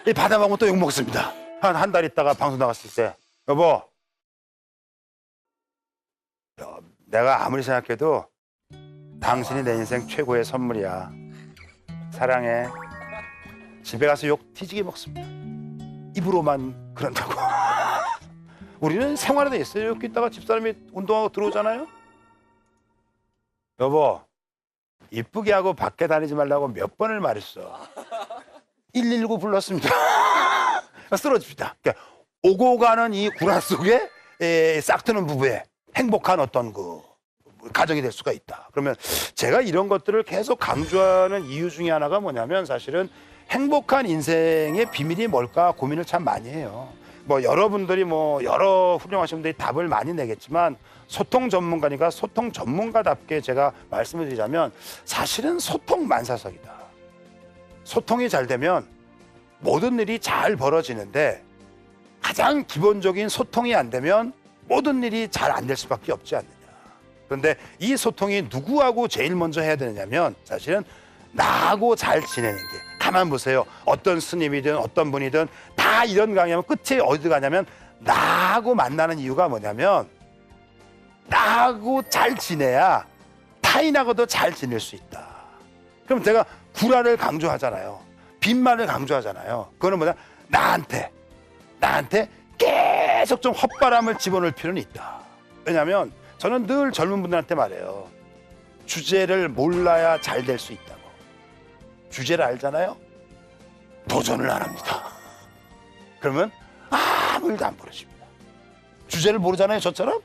이 받아먹으면 또 욕먹습니다. 한 달 있다가 방송 나갔을 때, 여보, 내가 아무리 생각해도 당신이 내 인생 최고의 선물이야. 사랑해. 집에 가서 욕 뒤지게 먹습니다. 입으로만 그런다고. 우리는 생활에 돼 있어요. 이렇게 있다가 집사람이 운동하고 들어오잖아요. 여보, 이쁘게 하고 밖에 다니지 말라고 몇 번을 말했어. 119 불렀습니다. 쓰러집니다. 그러니까 오고 가는 이 구라 속에 싹트는 부부의 행복한 어떤 그 가정이 될 수가 있다. 그러면 제가 이런 것들을 계속 강조하는 이유 중에 하나가 뭐냐면, 사실은 행복한 인생의 비밀이 뭘까 고민을 참 많이 해요. 뭐 여러분들이 뭐 여러 훌륭하신 분들이 답을 많이 내겠지만, 소통 전문가니까 소통 전문가답게 제가 말씀을 드리자면, 사실은 소통 만사석이다. 소통이 잘 되면 모든 일이 잘 벌어지는데, 가장 기본적인 소통이 안 되면 모든 일이 잘 안 될 수밖에 없지 않느냐. 그런데 이 소통이 누구하고 제일 먼저 해야 되느냐면, 사실은 나하고 잘 지내는 게. 가만 보세요. 어떤 스님이든 어떤 분이든 다 이런 강의하면 끝에 어디 가냐면, 나하고 만나는 이유가 뭐냐면, 나하고 잘 지내야 타인하고도 잘 지낼 수 있다. 그럼 제가 구라를 강조하잖아요. 빈말을 강조하잖아요. 그거는 뭐냐? 나한테 계속 좀 헛바람을 집어넣을 필요는 있다. 왜냐하면 저는 늘 젊은 분들한테 말해요. 주제를 몰라야 잘 될 수 있다고. 주제를 알잖아요? 도전을 안 합니다. 그러면 아무 일도 안 벌어집니다. 주제를 모르잖아요, 저처럼?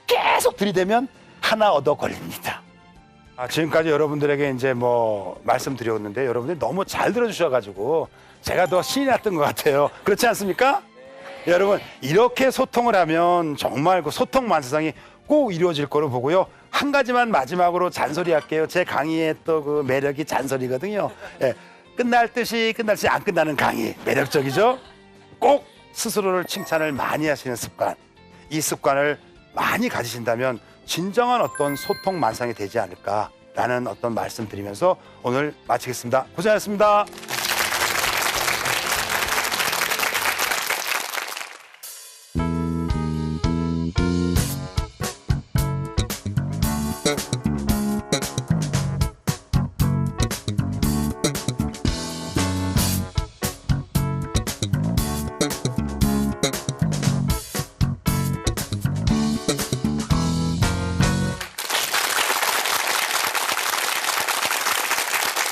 계속 들이대면 하나 얻어 걸립니다. 지금까지 여러분들에게 이제 뭐 말씀드렸는데, 여러분들이 너무 잘 들어주셔가지고 제가 더 신이 났던 것 같아요. 그렇지 않습니까? 네. 여러분, 이렇게 소통을 하면 정말 그 소통 만세상이 꼭 이루어질 거로 보고요. 한 가지만 마지막으로 잔소리할게요. 제 강의의 또 그 매력이 잔소리거든요. 예, 끝날 듯이 안 끝나는 강의, 매력적이죠? 꼭 스스로를 칭찬을 많이 하시는 습관, 이 습관을 많이 가지신다면 진정한 어떤 소통 만상이 되지 않을까라는 어떤 말씀 드리면서 오늘 마치겠습니다. 고생하셨습니다.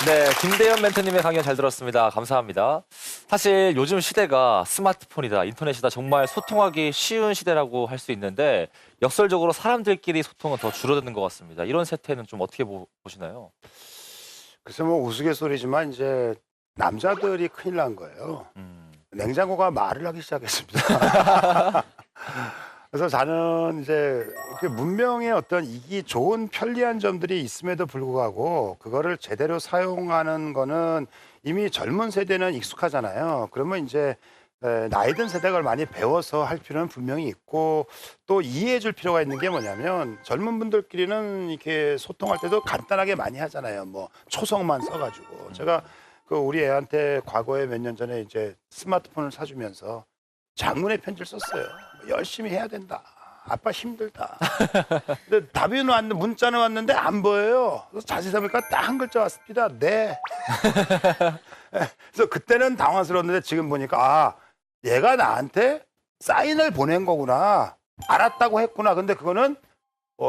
네, 김대현 멘토님의 강연 잘 들었습니다. 감사합니다. 사실 요즘 시대가 스마트폰이다, 인터넷이다, 정말 소통하기 쉬운 시대라고 할 수 있는데, 역설적으로 사람들끼리 소통은 더 줄어드는 것 같습니다. 이런 세태는 좀 어떻게 보시나요? 글쎄 뭐 우스갯소리지만 이제 남자들이 큰일 난 거예요. 냉장고가 말을 하기 시작했습니다. 그래서 저는 이제 이렇게 문명의 어떤 이기 좋은 편리한 점들이 있음에도 불구하고 그거를 제대로 사용하는 거는 이미 젊은 세대는 익숙하잖아요. 그러면 이제 나이 든 세대가 많이 배워서 할 필요는 분명히 있고 또 이해해 줄 필요가 있는 게 뭐냐면 젊은 분들끼리는 이렇게 소통할 때도 간단하게 많이 하잖아요. 뭐 초성만 써가지고 제가 그 우리 애한테 과거에 몇 년 전에 이제 스마트폰을 사주면서 장문의 편지를 썼어요. 열심히 해야 된다. 아빠 힘들다. 근데 답이 왔는데 문자는 왔는데 안 보여요. 그래서 자세히 보니까 딱 한 글자 왔습니다. 네. 그래서 그때는 당황스러웠는데 지금 보니까 아 얘가 나한테 사인을 보낸 거구나. 알았다고 했구나. 근데 그거는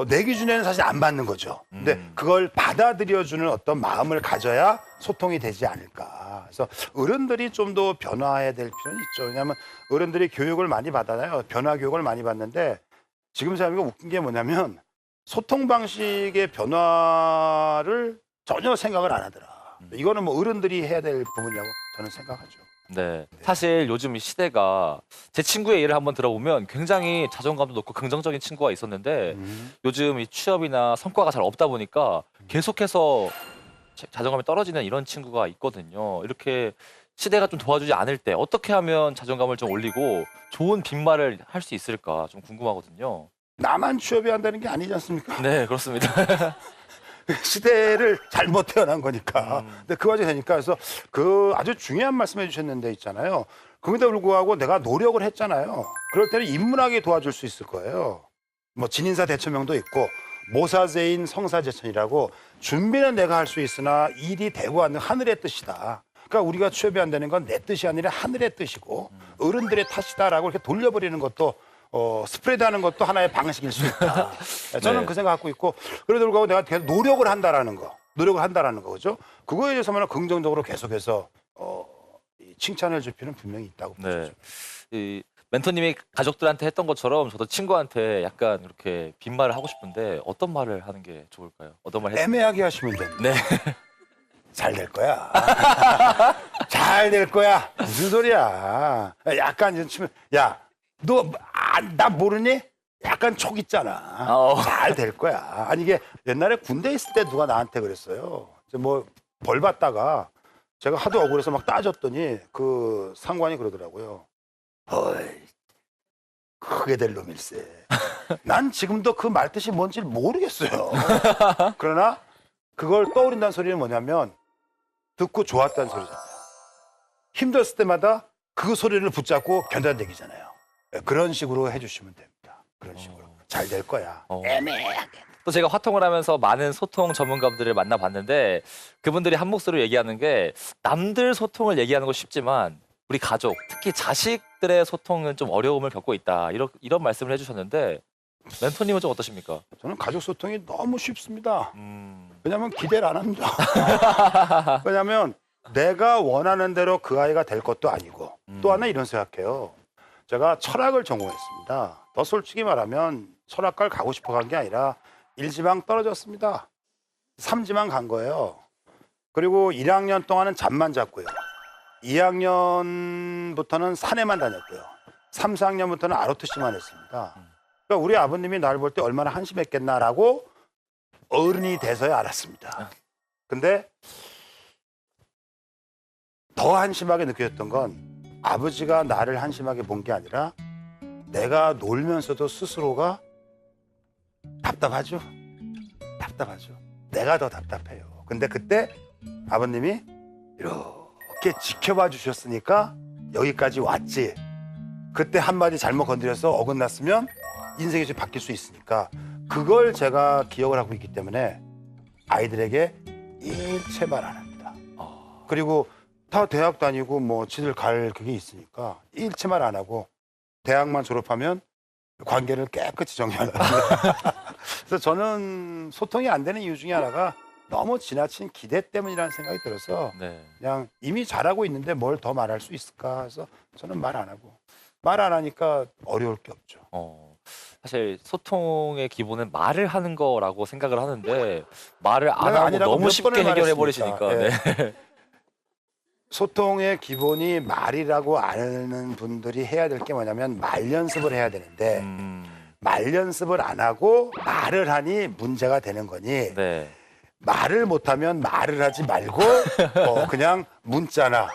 내 기준에는 사실 안 받는 거죠. 근데 그걸 받아들여주는 어떤 마음을 가져야 소통이 되지 않을까. 그래서 어른들이 좀 더 변화해야 될 필요는 있죠. 왜냐하면 어른들이 교육을 많이 받아요. 변화 교육을 많이 받는데 지금 생각해보면 웃긴 게 뭐냐면 소통 방식의 변화를 전혀 생각을 안 하더라. 이거는 뭐 어른들이 해야 될 부분이라고 저는 생각하죠. 네. 사실 요즘 이 시대가 제 친구의 예를 한번 들어보면 굉장히 자존감도 높고 긍정적인 친구가 있었는데 요즘 이 취업이나 성과가 잘 없다 보니까 계속해서 자존감이 떨어지는 이런 친구가 있거든요. 이렇게 시대가 좀 도와주지 않을 때 어떻게 하면 자존감을 좀 올리고 좋은 빈말을 할 수 있을까 좀 궁금하거든요. 나만 취업이 한다는 게 아니지 않습니까? 네, 그렇습니다. 시대를 잘못 태어난 거니까. 근데 그 과정이 되니까 그래서 그 아주 중요한 말씀 해주셨는데 있잖아요. 그럼에도 불구하고 내가 노력을 했잖아요. 그럴 때는 인문학이 도와줄 수 있을 거예요. 뭐 진인사 대처명도 있고 모사제인 성사제천이라고 준비는 내가 할 수 있으나 일이 되고 않는 하늘의 뜻이다. 그러니까 우리가 취업이 안 되는 건 내 뜻이 아니라 하늘의 뜻이고 어른들의 탓이다라고 이렇게 돌려버리는 것도 스프레드하는 것도 하나의 방식일 수 있다. 저는 네. 그 생각 갖고 있고 그래도 불구하고 내가 계속 노력을 한다라는 거죠. 그거에 대해서만 긍정적으로 계속해서 칭찬을 줄 필요는 분명히 있다고 보죠. 네. 이 멘토님이 가족들한테 했던 것처럼 저도 친구한테 약간 이렇게 빈말을 하고 싶은데 어떤 말을 하는 게 좋을까요? 어떤 말 애매하게 하시면 됩니다. 네. 잘 될 거야. 잘 될 거야. 무슨 소리야. 약간 이제 치면 야, 나 모르니? 약간 촉 있잖아. 잘 될 거야. 아니 이게 옛날에 군대 있을 때 누가 나한테 그랬어요. 뭐 벌 받다가 제가 하도 억울해서 막 따졌더니 그 상관이 그러더라고요. 어이, 크게 될 놈일세. 난 지금도 그 말뜻이 뭔지 모르겠어요. 그러나 그걸 떠올린다는 소리는 뭐냐면 듣고 좋았다는 소리잖아요. 힘들었을 때마다 그 소리를 붙잡고 견뎌내기잖아요. 그런 식으로 해주시면 됩니다. 그런 식으로. 잘 될 거야. 애매하게. 또 제가 화통을 하면서 많은 소통 전문가분들을 만나봤는데 그분들이 한 목소리로 얘기하는 게 남들 소통을 얘기하는 거 쉽지만 우리 가족, 특히 자식들의 소통은 좀 어려움을 겪고 있다. 이런 말씀을 해주셨는데 멘토님은 좀 어떠십니까? 저는 가족 소통이 너무 쉽습니다. 왜냐하면 기대를 안 합니다. 왜냐하면 내가 원하는 대로 그 아이가 될 것도 아니고 또 하나 이런 생각해요. 제가 철학을 전공했습니다. 더 솔직히 말하면 철학과를 가고 싶어 간 게 아니라 1지망 떨어졌습니다. 3지망 간 거예요. 그리고 1학년 동안은 잠만 잤고요. 2학년부터는 산에만 다녔고요. 3, 4학년부터는 ROTC만 했습니다. 그러니까 우리 아버님이 나를 볼 때 얼마나 한심했겠나라고 어른이 돼서야 알았습니다. 근데 더 한심하게 느껴졌던 건 아버지가 나를 한심하게 본 게 아니라 내가 놀면서도 스스로가 답답하죠. 내가 더 답답해요. 근데 그때 아버님이 이렇게 지켜봐 주셨으니까 여기까지 왔지. 그때 한마디 잘못 건드려서 어긋났으면 인생이 좀 바뀔 수 있으니까 그걸 제가 기억을 하고 있기 때문에 아이들에게 일체 말 안 합니다. 그리고 다 대학 다니고 뭐 지들 갈 그게 있으니까 일체 말 안 하고 대학만 졸업하면 관계를 깨끗이 정리하려고 그래서 저는 소통이 안 되는 이유 중에 하나가 너무 지나친 기대 때문이라는 생각이 들어서 네. 그냥 이미 잘하고 있는데 뭘 더 말할 수 있을까 해서 저는 말 안 하고 말 안 하니까 어려울 게 없죠. 사실 소통의 기본은 말을 하는 거라고 생각을 하는데 말을 안 내가 하고 아니라고 너무 몇 쉽게 번을 해결해 말했으니까. 버리시니까. 예. 네. 소통의 기본이 말이라고 아는 분들이 해야 될 게 뭐냐면 말 연습을 해야 되는데 말 연습을 안 하고 말을 하니 문제가 되는 거니 네. 말을 못하면 말을 하지 말고 그냥 문자나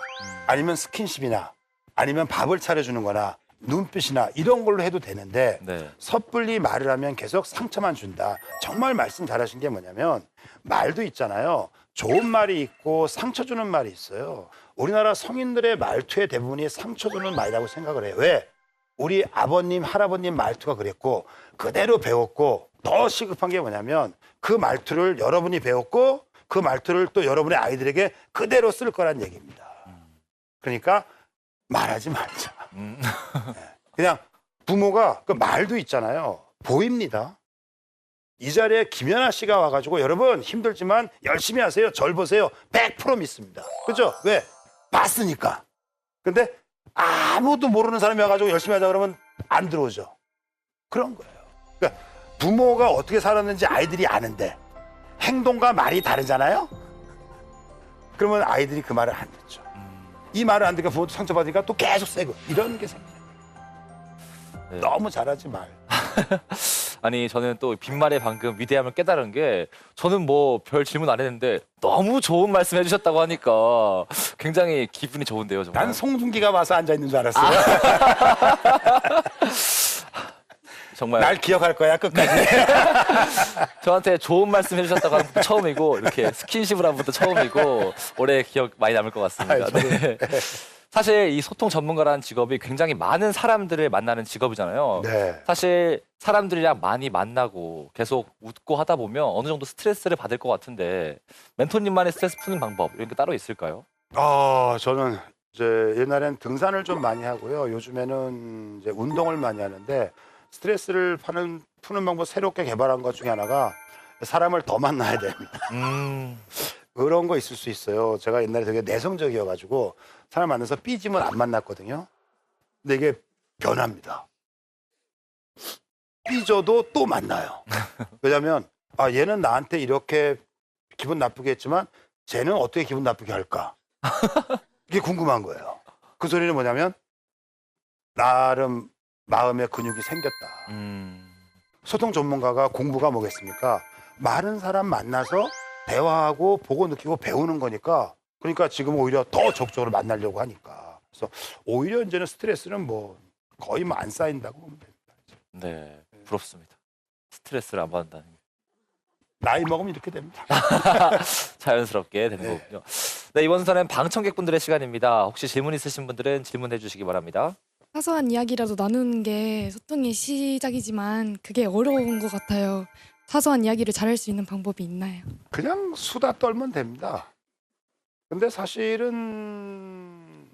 아니면 스킨십이나 아니면 밥을 차려주는 거나 눈빛이나 이런 걸로 해도 되는데 네. 섣불리 말을 하면 계속 상처만 준다. 정말 말씀 잘하신 게 뭐냐면 말도 있잖아요. 좋은 말이 있고 상처 주는 말이 있어요. 우리나라 성인들의 말투의 대부분이 상처 주는 말이라고 생각을 해요. 왜? 우리 아버님, 할아버님 말투가 그랬고 그대로 배웠고 더 시급한 게 뭐냐면 그 말투를 여러분이 배웠고 그 말투를 또 여러분의 아이들에게 그대로 쓸 거란 얘기입니다. 그러니까 말하지 말자. 그냥 부모가 그 말도 있잖아요. 보입니다. 이 자리에 김연아 씨가 와가지고 여러분 힘들지만 열심히 하세요. 절 보세요. 100% 믿습니다. 그죠? 왜? 봤으니까. 근데 아무도 모르는 사람이 와가지고 열심히 하자 그러면 안 들어오죠. 그런 거예요. 그러니까 부모가 어떻게 살았는지 아이들이 아는데 행동과 말이 다르잖아요. 그러면 아이들이 그 말을 안 듣죠. 이 말을 안 듣니까 부모도 상처받으니까 또 계속 세고 이런 게 생겨요. 네. 너무 잘하지 말. 아니 저는 또 빈말의 방금 위대함을 깨달은 게 저는 뭐 별 질문 안 했는데 너무 좋은 말씀 해주셨다고 하니까 굉장히 기분이 좋은데요 정말. 난 송중기가 와서 앉아 있는 줄 알았어요. 정말 날 기억할 거야 끝까지. 저한테 좋은 말씀 해주셨다고 하는 분도 처음이고 이렇게 스킨십을 한 분도 처음이고 올해 기억 많이 남을 것 같습니다. 아유, 네. 사실 이 소통 전문가라는 직업이 굉장히 많은 사람들을 만나는 직업이잖아요. 네. 사실 사람들이랑 많이 만나고 계속 웃고 하다 보면 어느 정도 스트레스를 받을 것 같은데 멘토님만의 스트레스 푸는 방법 이런 게 따로 있을까요? 저는 이제 옛날엔 등산을 좀 많이 하고요. 요즘에는 이제 운동을 많이 하는데 스트레스를 푸는 방법 새롭게 개발한 것 중에 하나가 사람을 더 만나야 됩니다. 그런 거 있을 수 있어요. 제가 옛날에 되게 내성적이어가지고 사람 만나서 삐지면 안 만났거든요. 근데 이게 변합니다. 삐져도 또 만나요. 왜냐하면 얘는 나한테 이렇게 기분 나쁘게 했지만 쟤는 어떻게 기분 나쁘게 할까? 이게 궁금한 거예요. 그 소리는 뭐냐면 나름 마음의 근육이 생겼다. 소통 전문가가 공부가 뭐겠습니까? 많은 사람 만나서 대화하고 보고 느끼고 배우는 거니까 그러니까 지금 오히려 더 적극적으로 만나려고 하니까 그래서 오히려 이제는 스트레스는 뭐 거의 뭐 안 쌓인다고 보면 됩니다. 네, 부럽습니다. 스트레스를 안 받는다는 게. 나이 먹으면 이렇게 됩니다. 자연스럽게 되는 네. 거군요. 네, 이번 순서는 방청객분들의 시간입니다. 혹시 질문 있으신 분들은 질문해 주시기 바랍니다. 사소한 이야기라도 나누는 게 소통의 시작이지만 그게 어려운 것 같아요. 사소한 이야기를 잘할 수 있는 방법이 있나요? 그냥 수다 떨면 됩니다. 근데 사실은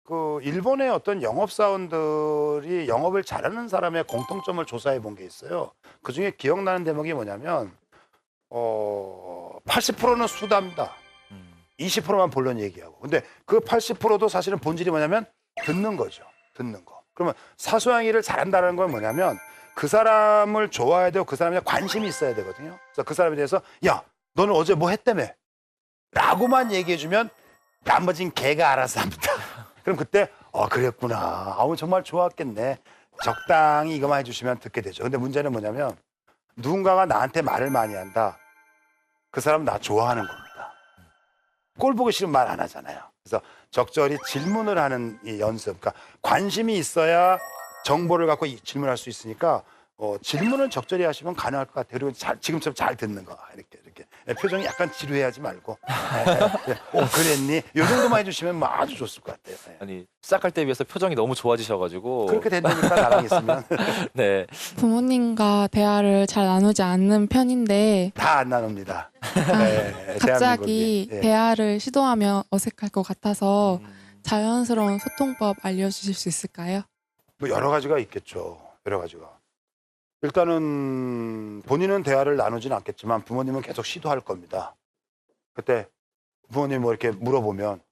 그 일본의 어떤 영업사원들이 영업을 잘하는 사람의 공통점을 조사해 본 게 있어요. 그중에 기억나는 대목이 뭐냐면 80%는 수다입니다. 20%만 본론 얘기하고. 근데 그 80%도 사실은 본질이 뭐냐면 듣는 거죠. 듣는 거. 그러면 사소한 일을 잘한다는 건 뭐냐면 그 사람을 좋아해야 되고 그 사람에 관심이 있어야 되거든요. 그래서 그 사람에 대해서 야, 너는 어제 뭐 했다며? 라고만 얘기해주면 나머진 걔가 알아서 합니다. 그럼 그때 그랬구나. 정말 좋았겠네. 적당히 이것만 해주시면 듣게 되죠. 근데 문제는 뭐냐면 누군가가 나한테 말을 많이 한다. 그 사람은 나 좋아하는 겁니다. 꼴 보기 싫으면 말 안 하잖아요. 그래서 적절히 질문을 하는 이 연습. 그러니까 관심이 있어야 정보를 갖고 질문할 수 있으니까 질문을 적절히 하시면 가능할 것 같아요. 그리고 지금처럼 잘 듣는 거 이렇게 표정이 약간 지루해하지 말고 그랬니? 이 정도만 해주시면 뭐 아주 좋을 것 같아요. 네. 아니 시작할 때에 비해서 표정이 너무 좋아지셔가지고 그렇게 된다니까 나랑 있으면 네, 부모님과 대화를 잘 나누지 않는 편인데 다 안 나눕니다. 네, 갑자기 대한민국이. 네. 대화를 시도하면 어색할 것 같아서 자연스러운 소통법 알려주실 수 있을까요? 뭐 여러 가지가 있겠죠. 여러 가지가. 일단은 본인은 대화를 나누지는 않겠지만 부모님은 계속 시도할 겁니다. 그때 부모님 뭐 이렇게 물어보면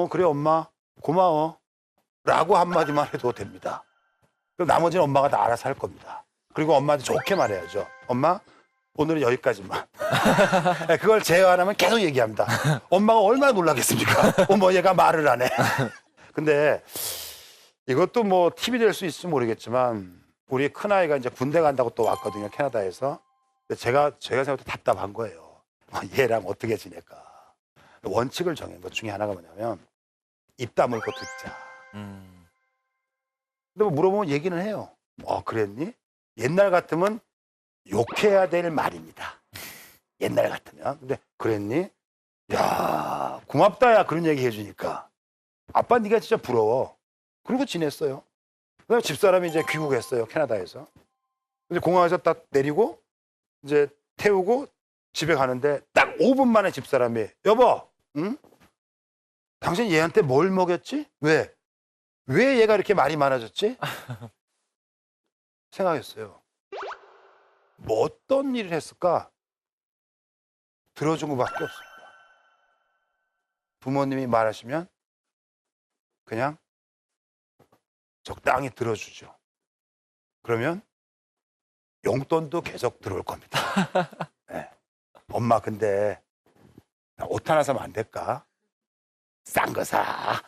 그래 엄마 고마워 라고 한마디만 해도 됩니다. 그럼 나머지는 엄마가 다 알아서 할 겁니다. 그리고 엄마한테 좋게 말해야죠. 엄마 오늘은 여기까지만. 네, 그걸 제어하면 계속 얘기합니다. 엄마가 얼마나 놀라겠습니까? 어머 얘가 말을 안 해. 근데 이것도 뭐 팁이 될 수 있을지 모르겠지만 우리 큰아이가 이제 군대 간다고 또 왔거든요. 캐나다에서. 근데 제가 생각할 때 답답한 거예요. 얘랑 어떻게 지낼까. 원칙을 정한 것 중에 하나가 뭐냐면 입 다물고 듣자. 음. 근데 뭐 물어보면 얘기는 해요. 그랬니? 옛날 같으면 욕해야 될 말입니다. 옛날 같으면. 근데 그랬니? 야, 고맙다 야 그런 얘기 해주니까. 아빠 네가 진짜 부러워. 그러고 지냈어요. 그다음에 집사람이 이제 귀국했어요. 캐나다에서. 이제 공항에서 딱 내리고 이제 태우고 집에 가는데 딱 5분 만에 집사람이 여보, 응? 당신 얘한테 뭘 먹였지? 왜? 왜 얘가 이렇게 말이 많아졌지? 생각했어요. 뭐 어떤 일을 했을까? 들어준 것밖에 없습니다. 부모님이 말하시면 그냥 적당히 들어주죠. 그러면 용돈도 계속 들어올 겁니다. 네. 엄마 근데 나 옷 하나 사면 안 될까? 싼 거 사.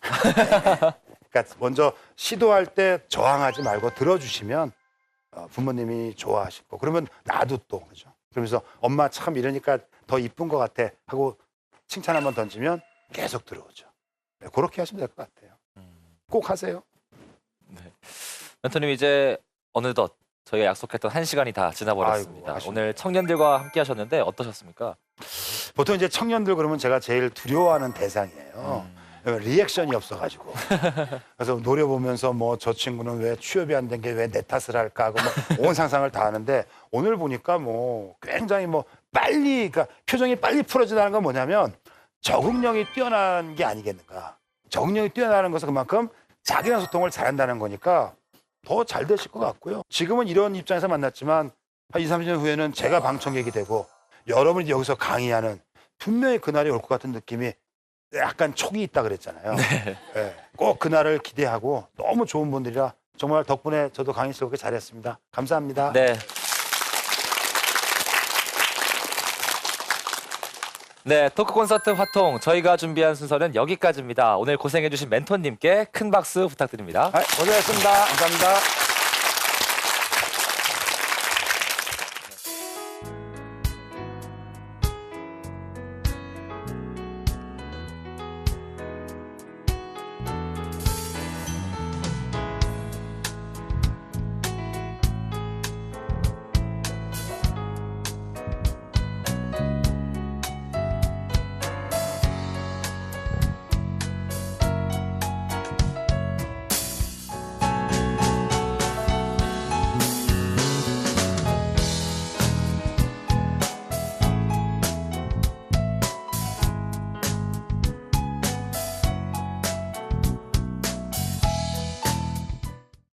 그러니까 먼저 시도할 때 저항하지 말고 들어주시면 부모님이 좋아하시고 그러면 나도 또 그죠. 그러면서 엄마 참 이러니까 더 이쁜 것 같아 하고 칭찬 한번 던지면 계속 들어오죠. 네, 그렇게 하시면 될 것 같아요. 꼭 하세요. 멘토님 이제 어느덧 저희가 약속했던 1시간이 다 지나버렸습니다. 아이고, 아쉽네요. 오늘 청년들과 함께 하셨는데 어떠셨습니까? 보통 이제 청년들 그러면 제가 제일 두려워하는 대상이에요. 리액션이 없어가지고. 그래서 노래 보면서 뭐 저 친구는 왜 취업이 안 된 게 왜 내 탓을 할까 하고 뭐 온 상상을 다 하는데 오늘 보니까 뭐 굉장히 뭐 빨리, 그러니까 표정이 빨리 풀어지다는 건 뭐냐면 적응력이 뛰어난 게 아니겠는가. 적응력이 뛰어나는 것은 그만큼 자기랑 소통을 잘한다는 거니까 더 잘 되실 것 같고요. 지금은 이런 입장에서 만났지만 한 2, 30년 후에는 제가 방청객이 되고 여러분이 여기서 강의하는 분명히 그날이 올 것 같은 느낌이 약간 촉이 있다 그랬잖아요. 네, 꼭 그날을 기대하고 너무 좋은 분들이라 정말 덕분에 저도 강의 즐겁게 잘했습니다. 감사합니다. 네. 네, 토크 콘서트 화통 저희가 준비한 순서는 여기까지입니다. 오늘 고생해주신 멘토님께 큰 박수 부탁드립니다. 고생하셨습니다. 감사합니다.